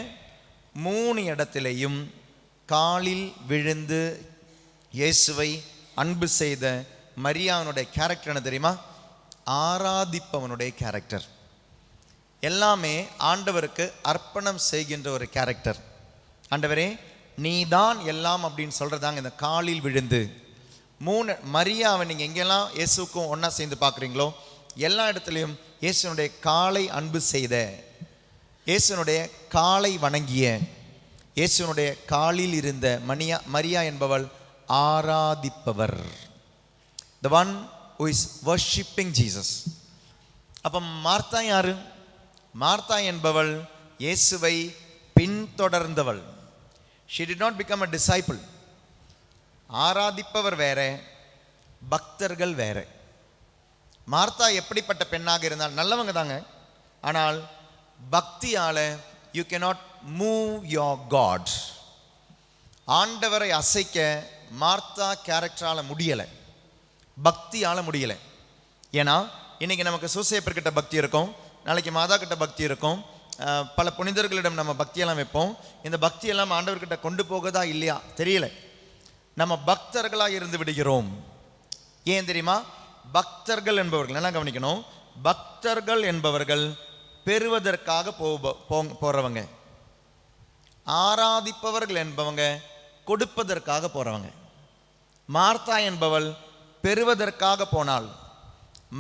3 இடத்திலையும் காலில் விழுந்து இயேசுவை அன்பு செய்த மரியானுடைய கேரக்டர் என்ன தெரியுமா? ஆராதிப்பவனுடைய கேரக்டர். எல்லாமே ஆண்டவருக்கு அர்ப்பணம் செய்கின்ற ஒரு கேரக்டர். ஆண்டவரே நீதான் எல்லாம் அப்படின்னு சொல்கிறதாங்க இந்த காலில் விழுந்து. 3 மரியாவை நீங்கள் எங்கெல்லாம் இயேசுக்கும் ஒன்றா சேர்ந்து பார்க்குறீங்களோ எல்லா இடத்துலையும் இயேசுனுடைய காலை அன்பு செய்த, இயேசுனுடைய காலை வணங்கிய, இயேசுனுடைய காலில் இருந்த மரியா என்பவள் ஆராதிப்பவர். the one who is worshipping Jesus. அப்போ மார்த்தா யாரு? மார்த்தா என்பவள் இயேசுவை பின்தொடர்ந்தவள். she did not become a disciple. ஆராதிப்பவர் வேற, பக்தர்கள் வேற. மார்த்தா எப்படிப்பட்ட பெண்ணாக இருந்தால் நல்லவங்க தாங்க, ஆனால் பக்தியால you cannot move your God. ஆண்டவரை அசைக்க மார்த்தா கேரக்டரால முடியலை, பக்தியால முடியலை. ஏன்னா இன்னைக்கு நமக்கு சூசையப்பர்கிட்ட பக்தி இருக்கும், நாளைக்கு மாதா கிட்ட பக்தி இருக்கும், பல புனிதர்களிடம் நம்ம பக்தியெல்லாம் வைப்போம். இந்த பக்தியெல்லாம் ஆண்டவர்கிட்ட கொண்டு போகுதா இல்லையா தெரியல. நம்ம பக்தர்களாக இருந்து விடுகிறோம். ஏன் தெரியுமா? பக்தர்கள் என்பவர்கள் நல்லா கவனிக்கணும். பக்தர்கள் என்பவர்கள் பெறுவதற்காக போறவங்க. ஆராதிப்பவர்கள் என்பவங்க கொடுப்பதற்காக போறவங்க. மார்த்தா என்பவள் பெறுவதற்காக போனாள்,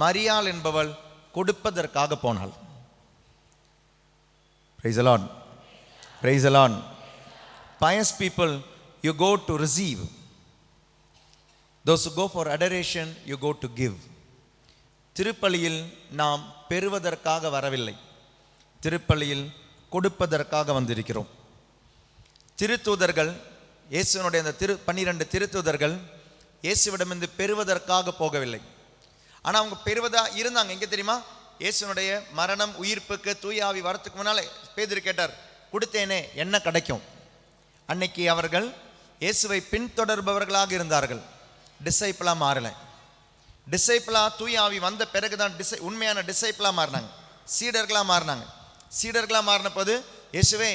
மரியாள் என்பவள் கொடுப்பதற்காக போனாள். Praise the Lord. Praise the Lord. Pious people, you go to receive. Those who go for adoration, you go to give. திருப்பலியில் நாம் பெறுவதற்காக வரவில்லை, திருப்பலியில் கொடுப்பதற்காக வந்திருக்கிறோம். திருத்தூதர்கள், இயேசுனுடைய அந்த 12 திருத்தூதர்கள் இயேசுவிடமிருந்து பெறுவதற்காக போகவில்லை. ஆனால் அவங்க பெறுவதா இருந்தாங்க. எங்கே தெரியுமா? இயேசுனுடைய மரணம் உயிர்ப்புக்கு தூய ஆவி வரத்துக்கு முன்னாலே பேதுரு கேட்டார், கொடுத்தேனே என்ன கிடைக்கும்? அன்னைக்கு அவர்கள் இயேசுவை பின்தொடர்பவர்களாக இருந்தார்கள், டிசைப்பிளாக மாறலை. டிசைப்பிளாக தூய ஆவி வந்த பிறகுதான் உண்மையான டிசைப்பிளாக மாறினாங்க, சீடர்களாக மாறினாங்க. சீடர்களாக மாறின போது இயேசுவே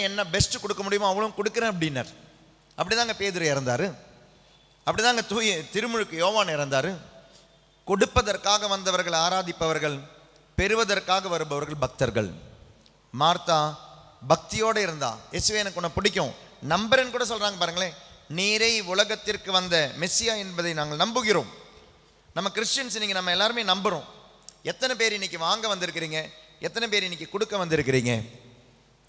என்ன பெஸ்ட் கொடுக்க முடியுமோ அவளும் கொடுக்குறேன் அப்படின்னார். அப்படிதாங்க பேதுரு இறந்தார், அப்படிதாங்க தூய திருமுழுக்கு யோவான் இறந்தார். கொடுப்பதற்காக வந்தவர்கள் ஆராதிப்பவர்கள், பெறுவதற்காக வருபவர்கள் பக்தர்கள். மார்த்தா பக்தியோடு இருந்தா, இயேசுவே எனக்கு உன்னை பிடிக்கும் நம்புறேன்னு கூட சொல்றாங்க பாருங்களேன். நீரை உலகத்திற்கு வந்த மெஸ்ஸியா என்பதை நாங்கள் நம்புகிறோம். நம்ம கிறிஸ்டியன்ஸ் இன்னைக்கு நம்ம எல்லாருமே நம்புறோம். எத்தனை பேர் இன்னைக்கு வாங்க வந்திருக்கிறீங்க? எத்தனை பேர் இன்னைக்கு கொடுக்க வந்திருக்கிறீங்க?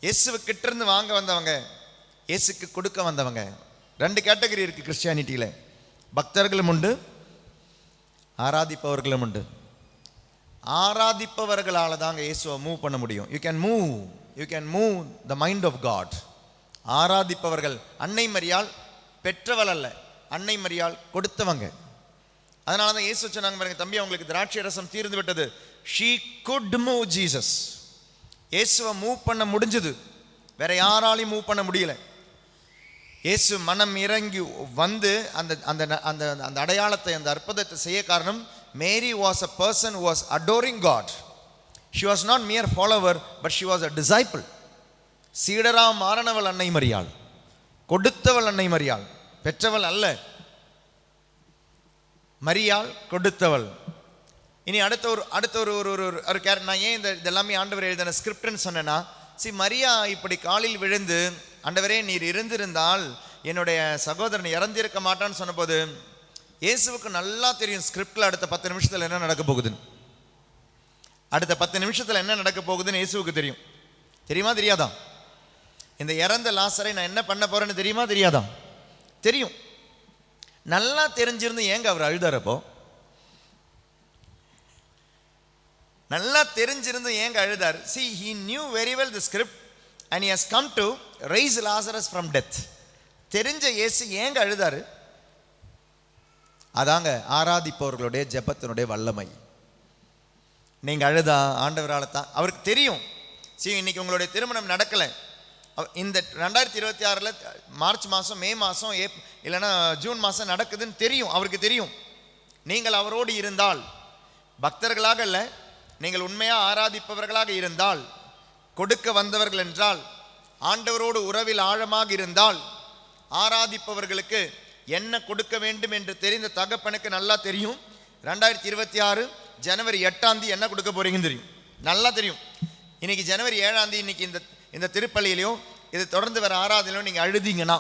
இயேசுக்கிட்ட இருந்து வாங்க வந்தவங்க, இயேசுக்கு கொடுக்க வந்தவங்க. 2 கேட்டகரி இருக்கு கிறிஸ்டியானிட்டியில. பக்தர்களும் உண்டு, ஆராதிப்பவர்களும் உண்டு. ஆராதிப்பவர்களால தாங்க இயேசுவை மூவ் பண்ண முடியும். You can move the mind of God. ஆராதிப்பவர்கள். அன்னை மரியாள் பெற்றவள் அல்ல, அன்னை மரியாள் கொடுத்தவங்க. அதனால தான் இயேசு சொன்னாங்க பாருங்க, தம்பி அவங்களுக்கு திராட்சை ரசம் தீர்ந்து விட்டது. she could move Jesus. இயேசுவை மூவ் பண்ண முடிஞ்சது, வேற யாராலையும் மூவ் பண்ண முடியல. இயேசு மனம் இறங்கி வந்து அந்த அந்த அந்த அந்த அடையாளத்தை, அந்த அற்புதத்தை செய்ய காரணம், மேரி was a person who was adoring God. She was not mere follower, but she was a disciple. சீடரா மாறினவள் அன்னை மரியாள், கொடுத்தவள் அன்னை மரியாள், பெற்றவள் அல்ல. மரியாள் கொடுத்தவள். இனி அடுத்த ஒரு நான் ஏன் இதெல்லாமே ஆண்டவர் எழுதின ஸ்கிரிப்ட்னு சொன்னேன்னா, மரியா இப்படி காலில் விழுந்து, ஆண்டவரே நீர் இருந்திருந்தால் என்னுடைய சகோதரன் இறந்திருக்க மாட்டான்னு சொன்னபோது இயேசுவுக்கு நல்லா தெரியும் ஸ்கிரிப்டில் அடுத்த 10 நிமிஷத்தில் என்ன நடக்க போகுதுன்னு. அடுத்த 10 நிமிஷத்தில் என்ன நடக்க போகுதுன்னு இயேசுவுக்கு தெரியும். தெரியுமா தெரியாதா? இந்த இறந்த லாசரை நான் என்ன பண்ண போறேன்னு தெரியுமா தெரியாதா? தெரியும். நல்லா தெரிஞ்சிருந்து ஏங்க அவர் அழுதாரப்போ? நல்லா தெரிஞ்சிருந்து ஏங்க அழுதார்? See, he knew very well the script. and he has come to raise Lazarus from death. தெரிஞ்ச இயேசு ஏங்க அழுதாரு? அதாங்க ஆராதிப்பவர்களுடைய ஜெபத்தினுடைய வல்லமை. நீங்க அழுதா ஆண்டவரால் தான், அவருக்கு தெரியும். இன்னைக்கு உங்களுடைய திருமணம் நடக்கலை, இந்த 2026 மார்ச் மாதம், மே மாதம், இல்லைன்னா ஜூன் மாதம் நடக்குதுன்னு தெரியும், அவருக்கு தெரியும். நீங்கள் அவரோடு இருந்தால், பக்தர்களாக இல்லை, நீங்கள் உண்மையாக ஆராதிப்பவர்களாக இருந்தால், கொடுக்க வந்தவர்கள் என்றால், ஆண்டவரோடு உறவில் ஆழமாக இருந்தால், ஆராதிப்பவர்களுக்கு என்ன கொடுக்க வேண்டும் என்று தெரிந்த தகப்பனுக்கு நல்லா தெரியும். 2026 ஜனவரி 8 என்ன கொடுக்க போறீங்கன்னு தெரியும், நல்லா தெரியும். இன்னைக்கு ஜனவரி 7 இன்னைக்கு இந்த திருப்பலியிலையும் இது தொடர்ந்து வர ஆராதனையிலும் நீங்கள் அழுதிங்கன்னா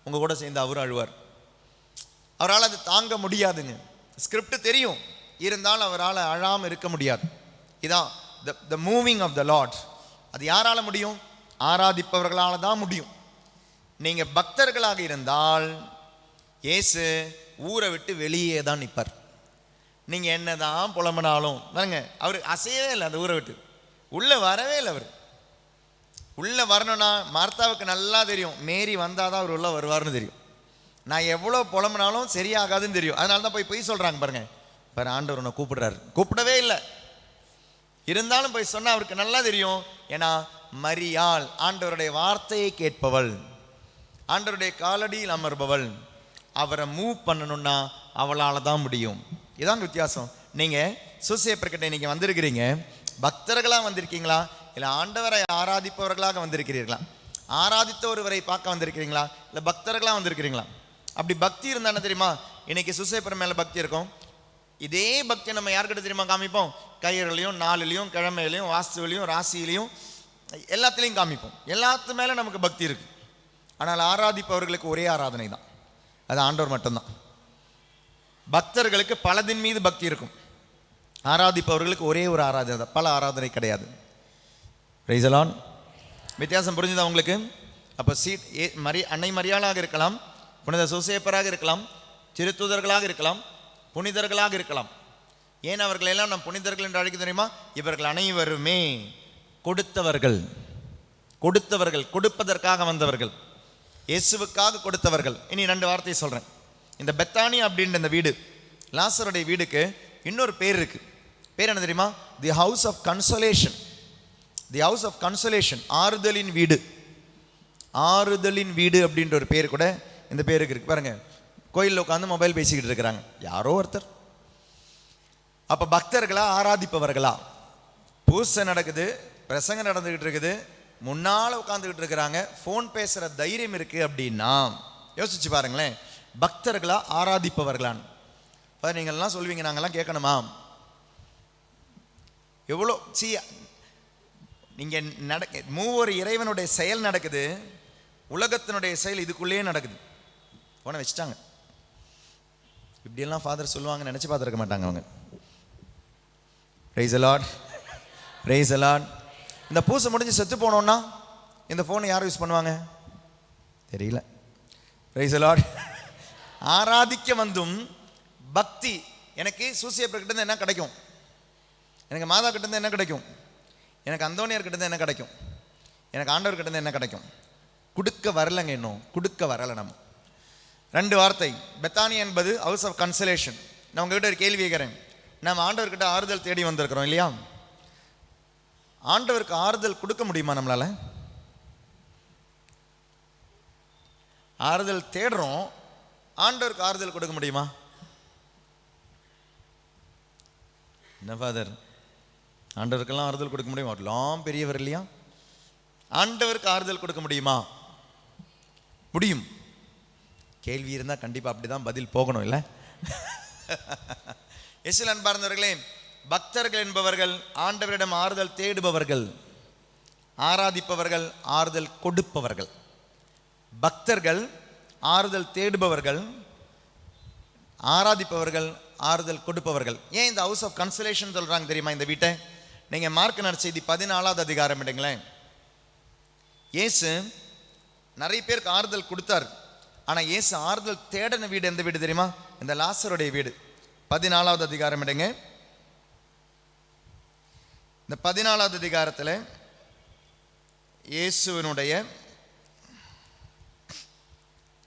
உங்கள் கூட சேர்ந்து அவரும் அழுவார். அவரால் அது தாங்க முடியாதுங்க. ஸ்கிரிப்ட் தெரியும், இருந்தாலும் அவரால் அழாமல் இருக்க முடியாது. இதான் the moving of the Lord. அது யாரால் முடியும்? ஆராதிப்பவர்களால் தான் முடியும். நீங்கள் பக்தர்களாக இருந்தால் இயேசு ஊரை விட்டு வெளியே தான் நிற்பார். நீங்கள் என்ன தான் புலம்பினாலும் பாருங்க, அவர் அசையவே இல்லை, அந்த ஊரை விட்டு உள்ளே வரவே இல்லை. அவர் உள்ளே வரணும்னா மார்த்தாவுக்கு நல்லா தெரியும், மேரி வந்தால் தான் அவர் உள்ளே வருவார்னு தெரியும். நான் எவ்வளோ புலம்பினாலும் சரியாகாதுன்னு தெரியும். அதனால தான் போய் சொல்கிறாங்க பாருங்க, பாரு ஆண்டவர் உன்னை கூப்பிடுறாரு. கூப்பிடவே இல்லை, இருந்தாலும் போய் சொன்னால் அவருக்கு நல்லா தெரியும். ஏன்னா மரியாள் ஆண்டவருடைய வார்த்தையை கேட்பவள், ஆண்டவருடைய காலடியில் அமர்பவள். அவரை மூவ் பண்ணணும்னா அவளால் தான் முடியும். இதான் வித்தியாசம். நீங்கள் சூசேப்பர்கிட்ட இன்னைக்கு வந்திருக்கிறீங்க, பக்தர்களாக வந்திருக்கீங்களா, இல்லை ஆண்டவரை ஆராதிப்பவர்களாக வந்திருக்கிறீர்களா? ஆராதித்த ஒருவரை பார்க்க வந்திருக்கிறீங்களா, இல்லை பக்தர்களாக வந்திருக்கிறீங்களா? அப்படி பக்தி இருந்தா என்ன தெரியுமா, இன்னைக்கு சூசேப்பர் மேலே பக்தி இருக்கும். இதே பக்தியை நம்ம யார்கிட்ட தெரியுமா காமிப்போம்? கயிறுலையும், நாளிலையும், கிழமையிலையும், வாஸ்துவிலையும், ராசியிலையும், எல்லாத்துலேயும் காமிப்போம். எல்லாத்து மேலே நமக்கு பக்தி இருக்குது. ஆனால் ஆராதிப்பவர்களுக்கு ஒரே ஆராதனை தான், அது ஆண்டவர் மட்டும்தான். பக்தர்களுக்கு பலதின் மீது பக்தி இருக்கும், ஆராதிப்பவர்களுக்கு ஒரே ஒரு ஆராதனை தான், பல ஆராதனை கிடையாது. Praise the Lord. வித்தியாசம் புரிஞ்சுதா உங்களுக்கு? அப்போ அன்னை மரியாளாக இருக்கலாம், புனித சூசேப்பராக இருக்கலாம், திருத்தூதர்களாக இருக்கலாம், புனிதர்களாக இருக்கலாம். ஏன் அவர்கள் எல்லாம் நம் புனிதர்கள் என்று அழைக்க தெரியுமா? இவர்கள் அனைவருமே கொடுத்தவர்கள், கொடுப்பதற்காக வந்தவர்கள், இயேசுவுக்காக கொடுத்தவர்கள். இனி 2 வார்த்தையை சொல்கிறேன். இந்த பெத்தானி அப்படின்ற இந்த வீடு, லாசருடைய வீடுக்கு இன்னொரு பேர் இருக்கு. பேர் என்ன தெரியுமா? The house of consolation. The house of consolation, ஆறுதலின் வீடு. ஆறுதலின் வீடு அப்படின்ற ஒரு பேர் கூட இந்த பேருக்கு இருக்கு. பாருங்க, கோயிலில் உட்காந்து மொபைல் பேசிக்கிட்டு இருக்கிறாங்க யாரோ ஒருத்தர். அப்போ பக்தர்களா, ஆராதிப்பவர்களா? பூசை நடக்குது, பிரசங்கம் நடந்துகிட்டு இருக்குது, முன்னால் உட்காந்துக்கிட்டு இருக்கிறாங்க, ஃபோன் பேசுகிற தைரியம் இருக்குது அப்படின்னா யோசிச்சு பாருங்களேன், பக்தர்களா ஆராதிப்பவர்களான்? நீங்கள்லாம் சொல்லுவீங்க நாங்கள்லாம் கேட்கணுமா? எவ்வளோ நீங்கள் மூவர் இறைவனுடைய செயல் நடக்குது, உலகத்தினுடைய செயல் இதுக்குள்ளேயே நடக்குது. போன வச்சுட்டாங்க. இப்படியெல்லாம் ஃபாதர் சொல்லுவாங்க நினச்சி பார்த்துருக்க மாட்டாங்க அவங்க. Praise the Lord, praise the Lord. இந்த பூசை முடிஞ்சு செத்து போனோன்னா இந்த ஃபோனை யார் யூஸ் பண்ணுவாங்க தெரியல. Praise the Lord. ஆராதிக்க வந்தும் பக்தி. எனக்கு சூசையப்பர்கிட்ட என்ன கிடைக்கும்? எனக்கு மாதா கிட்டேருந்து என்ன கிடைக்கும்? எனக்கு அந்தோனியார் கிட்டேருந்து என்ன கிடைக்கும்? எனக்கு ஆண்டவர் கிட்டேருந்து என்ன கிடைக்கும்? கொடுக்க வரலைங்க, இன்னும் கொடுக்க வரலை. நம்ம 2 வார்த்தை. பெத்தானி என்பது ஹவுஸ் ஆஃப் கன்சலேஷன். நான் உங்ககிட்ட ஒரு கேள்வி கேட்குறேன். நம்ம ஆண்டவர்கிட்ட ஆறுதல் தேடி வந்திருக்கிறோம் இல்லையா? ஆண்டவருக்கு ஆறுதல் கொடுக்க முடியுமா நம்மளால? ஆறுதல் தேடுறோம், ஆண்டவருக்கு ஆறுதல் கொடுக்க முடியுமா? என்ன ஃபாதர், ஆண்டவருக்கெல்லாம் ஆறுதல் கொடுக்க முடியுமா? எல்லாம் பெரியவர் இல்லையா? ஆண்டவருக்கு ஆறுதல் கொடுக்க முடியுமா? முடியும். கேள்வி இருந்தால் கண்டிப்பாக அப்படி தான் பதில் போகணும் இல்லை? இயேசுவில் அன்பார்ந்தவர்களே, பக்தர்கள் என்பவர்கள் ஆண்டவரிடம் ஆறுதல் தேடுபவர்கள், ஆராதிப்பவர்கள் ஆறுதல் கொடுப்பவர்கள். பக்தர்கள் ஆறுதல் தேடுபவர்கள், ஆராதிப்பவர்கள் ஆறுதல் கொடுப்பவர்கள். ஏன் இந்த ஹவுஸ் ஆஃப் கன்சலேஷன் சொல்கிறாங்க தெரியுமா இந்த வீட்டை? நீங்கள் மார்க் நற்செய்தி 14வது அதிகாரம் எடுங்களேன். இயேசு நிறைய பேருக்கு ஆறுதல் கொடுத்தார். ஆனால் இயேசு ஆறுதல் தேடின வீடு எந்த வீடு தெரியுமா? இந்த லாசருடைய வீடு. 14வது அதிகாரம் எடுங்க. இந்த 14வது அதிகாரத்தில் இயேசுவினுடைய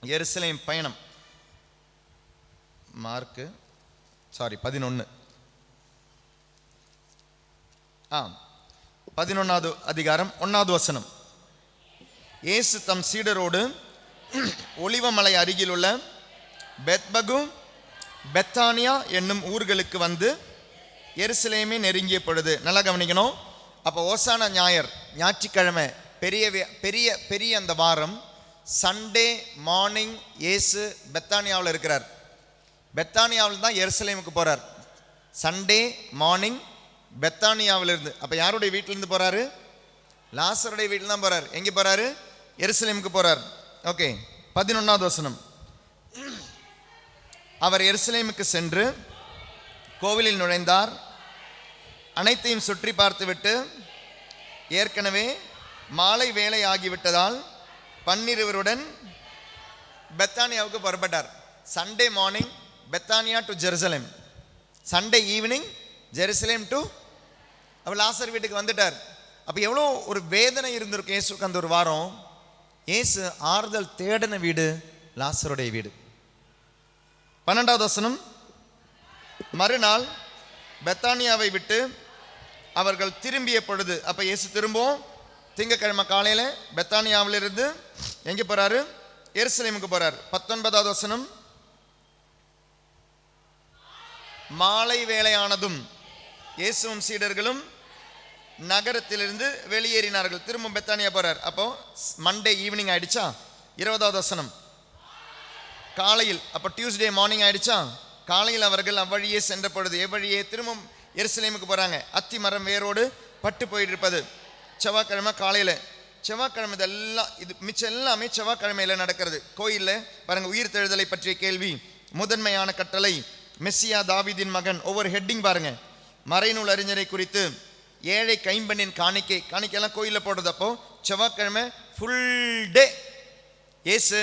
எருசலேம் பயணம். மார்க்கு 11 11வது அதிகாரம் 1வது வசனம். இயேசு தம் சீடரோடு ஒலிவமலை அருகில் உள்ள பெத்பகு பெத்தானியா என்னும் ஊர்களுக்கு வந்து எருசலேமே நெருங்கிய பொழுது. நல்லா கவனிக்கணும். அப்போ ஓசான ஞாயிற்றுக்கிழமை பெரிய அந்த வாரம் சண்டே மார்னிங் இயேசு பெத்தானியாவில் இருக்கிறார். பெத்தானியாவில் தான் எருசலேமுக்கு போகிறார். சண்டே மார்னிங் பெத்தானியாவிலிருந்து. அப்போ யாருடைய வீட்டிலிருந்து போகிறாரு? லாசருடைய வீட்டில் தான் போகிறார். எங்கே போகிறாரு? எருசலேமுக்கு போகிறார். ஓகே, 11வது வசனம். அவர் எருசலேமுக்கு சென்று கோவிலில் நுழைந்தார். அனைத்தையும் சுற்றி பார்த்துவிட்டு ஏற்கனவே மாலை வேலை ஆகிவிட்டதால் 12 பெத்தானியாவுக்கு புறப்பட்டார். சண்டே மார்னிங் பெத்தானியா to Jerusalem, Sunday evening Jerusalem to அவர் லாசர் வீட்டுக்கு வந்துட்டார். அப்போ எவ்வளோ ஒரு வேதனை இருந்திருக்கு இயேசுக்கு அந்த ஒரு வாரம். இயேசு ஆறுதல் தேடின வீடு லாசருடைய வீடு. 12வது வசனம். மறுநாள் பெத்தானியாவை விட்டு அவர்கள் திரும்பிய பொழுது. அப்போ இயேசு திரும்பவும் திங்கக்கிழமை காலையில் பெத்தானியாவிலிருந்து எங்கே போகிறாரு? எருசலேமுக்கு போகிறார். 19வது வசனம். மாலை வேளையானதும் இயேசுவும் சீடர்களும் நகரத்திலிருந்து வெளியேறினார்கள். திரும்ப பெத்தானியா போகிறார். அப்போ மண்டே ஈவினிங் ஆயிடுச்சா? 20வது வசனம். காலையில், அப்போ டியூஸ்டே மார்னிங் ஆயிடுச்சா? காலையில் அவர்கள் அவ்வழியே சென்ற பொழுது எவ்வழியே திரும்பவும் எருசலேமுக்கு போகிறாங்க. அத்தி மரம் வேரோடு பட்டு போயிட்டு செவ்வாய்க்கிழமை காலையில். செவ்வாய்க்கிழமை இதெல்லாம் இது மிச்சம் எல்லாமே செவ்வாய்க்கிழமையில் நடக்கிறது. கோயிலில் பாருங்கள், உயிர் தெழுதலை பற்றிய கேள்வி, முதன்மையான கட்டளை, மெஸ்ஸியா தாவீதின் மகன், ஒவ்வொரு ஹெட்டிங் பாருங்கள். மறைநூல் அறிஞரை குறித்து, ஏழை கைம்பெண்ணின் காணிக்கையெல்லாம் கோயிலில் போடுறது. அப்போ செவ்வாய்க்கிழமை ஃபுல் டே இயேசு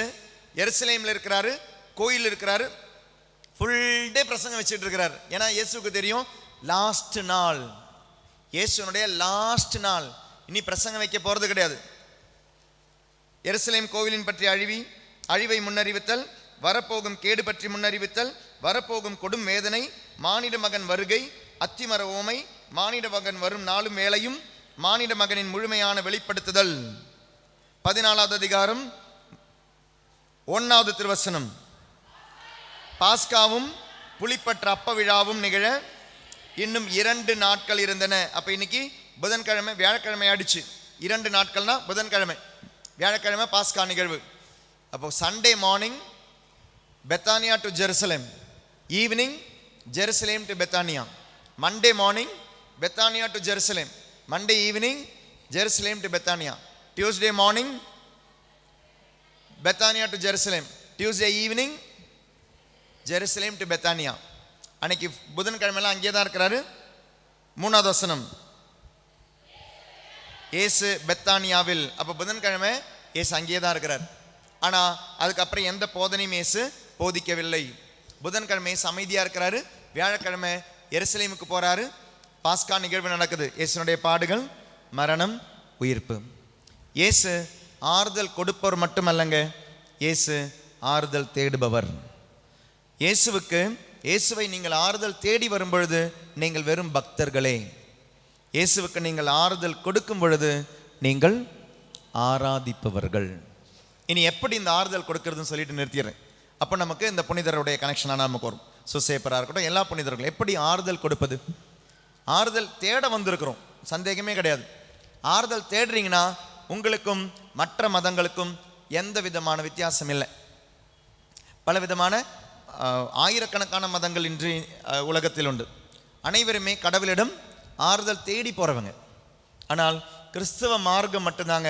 எருசலேமில் இருக்கிறாரு, கோயில் இருக்கிறாரு, ஃபுல் டே பிரசங்கம் வச்சுட்டு இருக்கிறார். ஏன்னா இயேசுக்கு தெரியும் லாஸ்ட் நாள், இயேசுனுடைய லாஸ்ட் நாள், இனி பிரசங்கம் வைக்க போகிறது கிடையாது. எருசலேம் கோவிலின் பற்றி அழிவை முன்னறிவித்தல், வரப்போகும் கேடு பற்றி முன்னறிவித்தல், வரப்போகும் கொடும் வேதனை, மானிட மகன் வருகை, அத்திமர ஓமை, மானிட மகன் வரும் நாளும் வேளையும், மானிட மகனின் முழுமையான வெளிப்படுத்துதல். 14வது அதிகாரம் 1வது திருவசனம். பாஸ்காவும் புளிப்பற்ற அப்ப விழாவும் நிகழ இன்னும் 2 நாட்கள் இருந்தன. அப்போ இன்னைக்கு புதன்கிழமை, வியாழக்கிழமை ஆயிடுச்சு. 2 நாட்கள்னா புதன்கிழமை, வியாழக்கிழமை பாஸ்கா நிகழ்வு. அப்போ சண்டே மார்னிங் பெத்தானியா to Jerusalem, evening Jerusalem to Bethany. Monday morning பெத்தானியா to Jerusalem, Monday evening Jerusalem to Bethany. Tuesday morning பெத்தானியா to Jerusalem, Tuesday evening Jerusalem to Bethany. அன்னைக்கு புதன்கிழமைலாம் அங்கே தான் இருக்கிறாரு. 3வது வசனம். இயேசு பெத்தானியாவில். அப்போ புதன்கிழமை இயேசு அங்கேயே தான் இருக்கிறார். ஆனால் அதுக்கப்புறம் எந்த போதனையும் இயேசு போதிக்கவில்லை. புதன்கிழமை இயேசு அமைதியாக இருக்கிறாரு. வியாழக்கிழமை எருசலேமுக்கு போகிறாரு. பாஸ்கா நிகழ்வு நடக்குது. இயேசுனுடைய பாடுகள், மரணம், உயிர்ப்பு. இயேசு ஆறுதல் கொடுப்பவர் மட்டுமல்லங்க, இயேசு ஆறுதல் தேடுபவர். இயேசுவை நீங்கள் ஆறுதல் தேடி வரும் பொழுது நீங்கள் வெறும் பக்தர்களே. இயேசுவுக்கு நீங்கள் ஆறுதல் கொடுக்கும் பொழுது நீங்கள் ஆராதிப்பவர்கள். இனி எப்படி இந்த ஆறுதல் கொடுக்கறதுன்னு சொல்லிட்டு நிறுத்திடுறேன். அப்போ நமக்கு இந்த புனிதருடைய கனெக்ஷனாக நமக்கு வரும். சுசேப்பராக இருக்கட்டும், எல்லா புனிதர்களும் எப்படி ஆறுதல் கொடுப்பது? ஆறுதல் தேட வந்திருக்கிறோம், சந்தேகமே கிடையாது. ஆறுதல் தேடுறீங்கன்னா உங்களுக்கும் மற்ற மதங்களுக்கும் எந்த விதமான வித்தியாசம் இல்லை. பல விதமான ஆயிரக்கணக்கான மதங்கள் இன்று உலகத்தில் உண்டு. அனைவருமே கடவுளிடம் ஆறுதல் தேடி போகிறவங்க. ஆனால் கிறிஸ்தவ மார்க்கம் மட்டும்தாங்க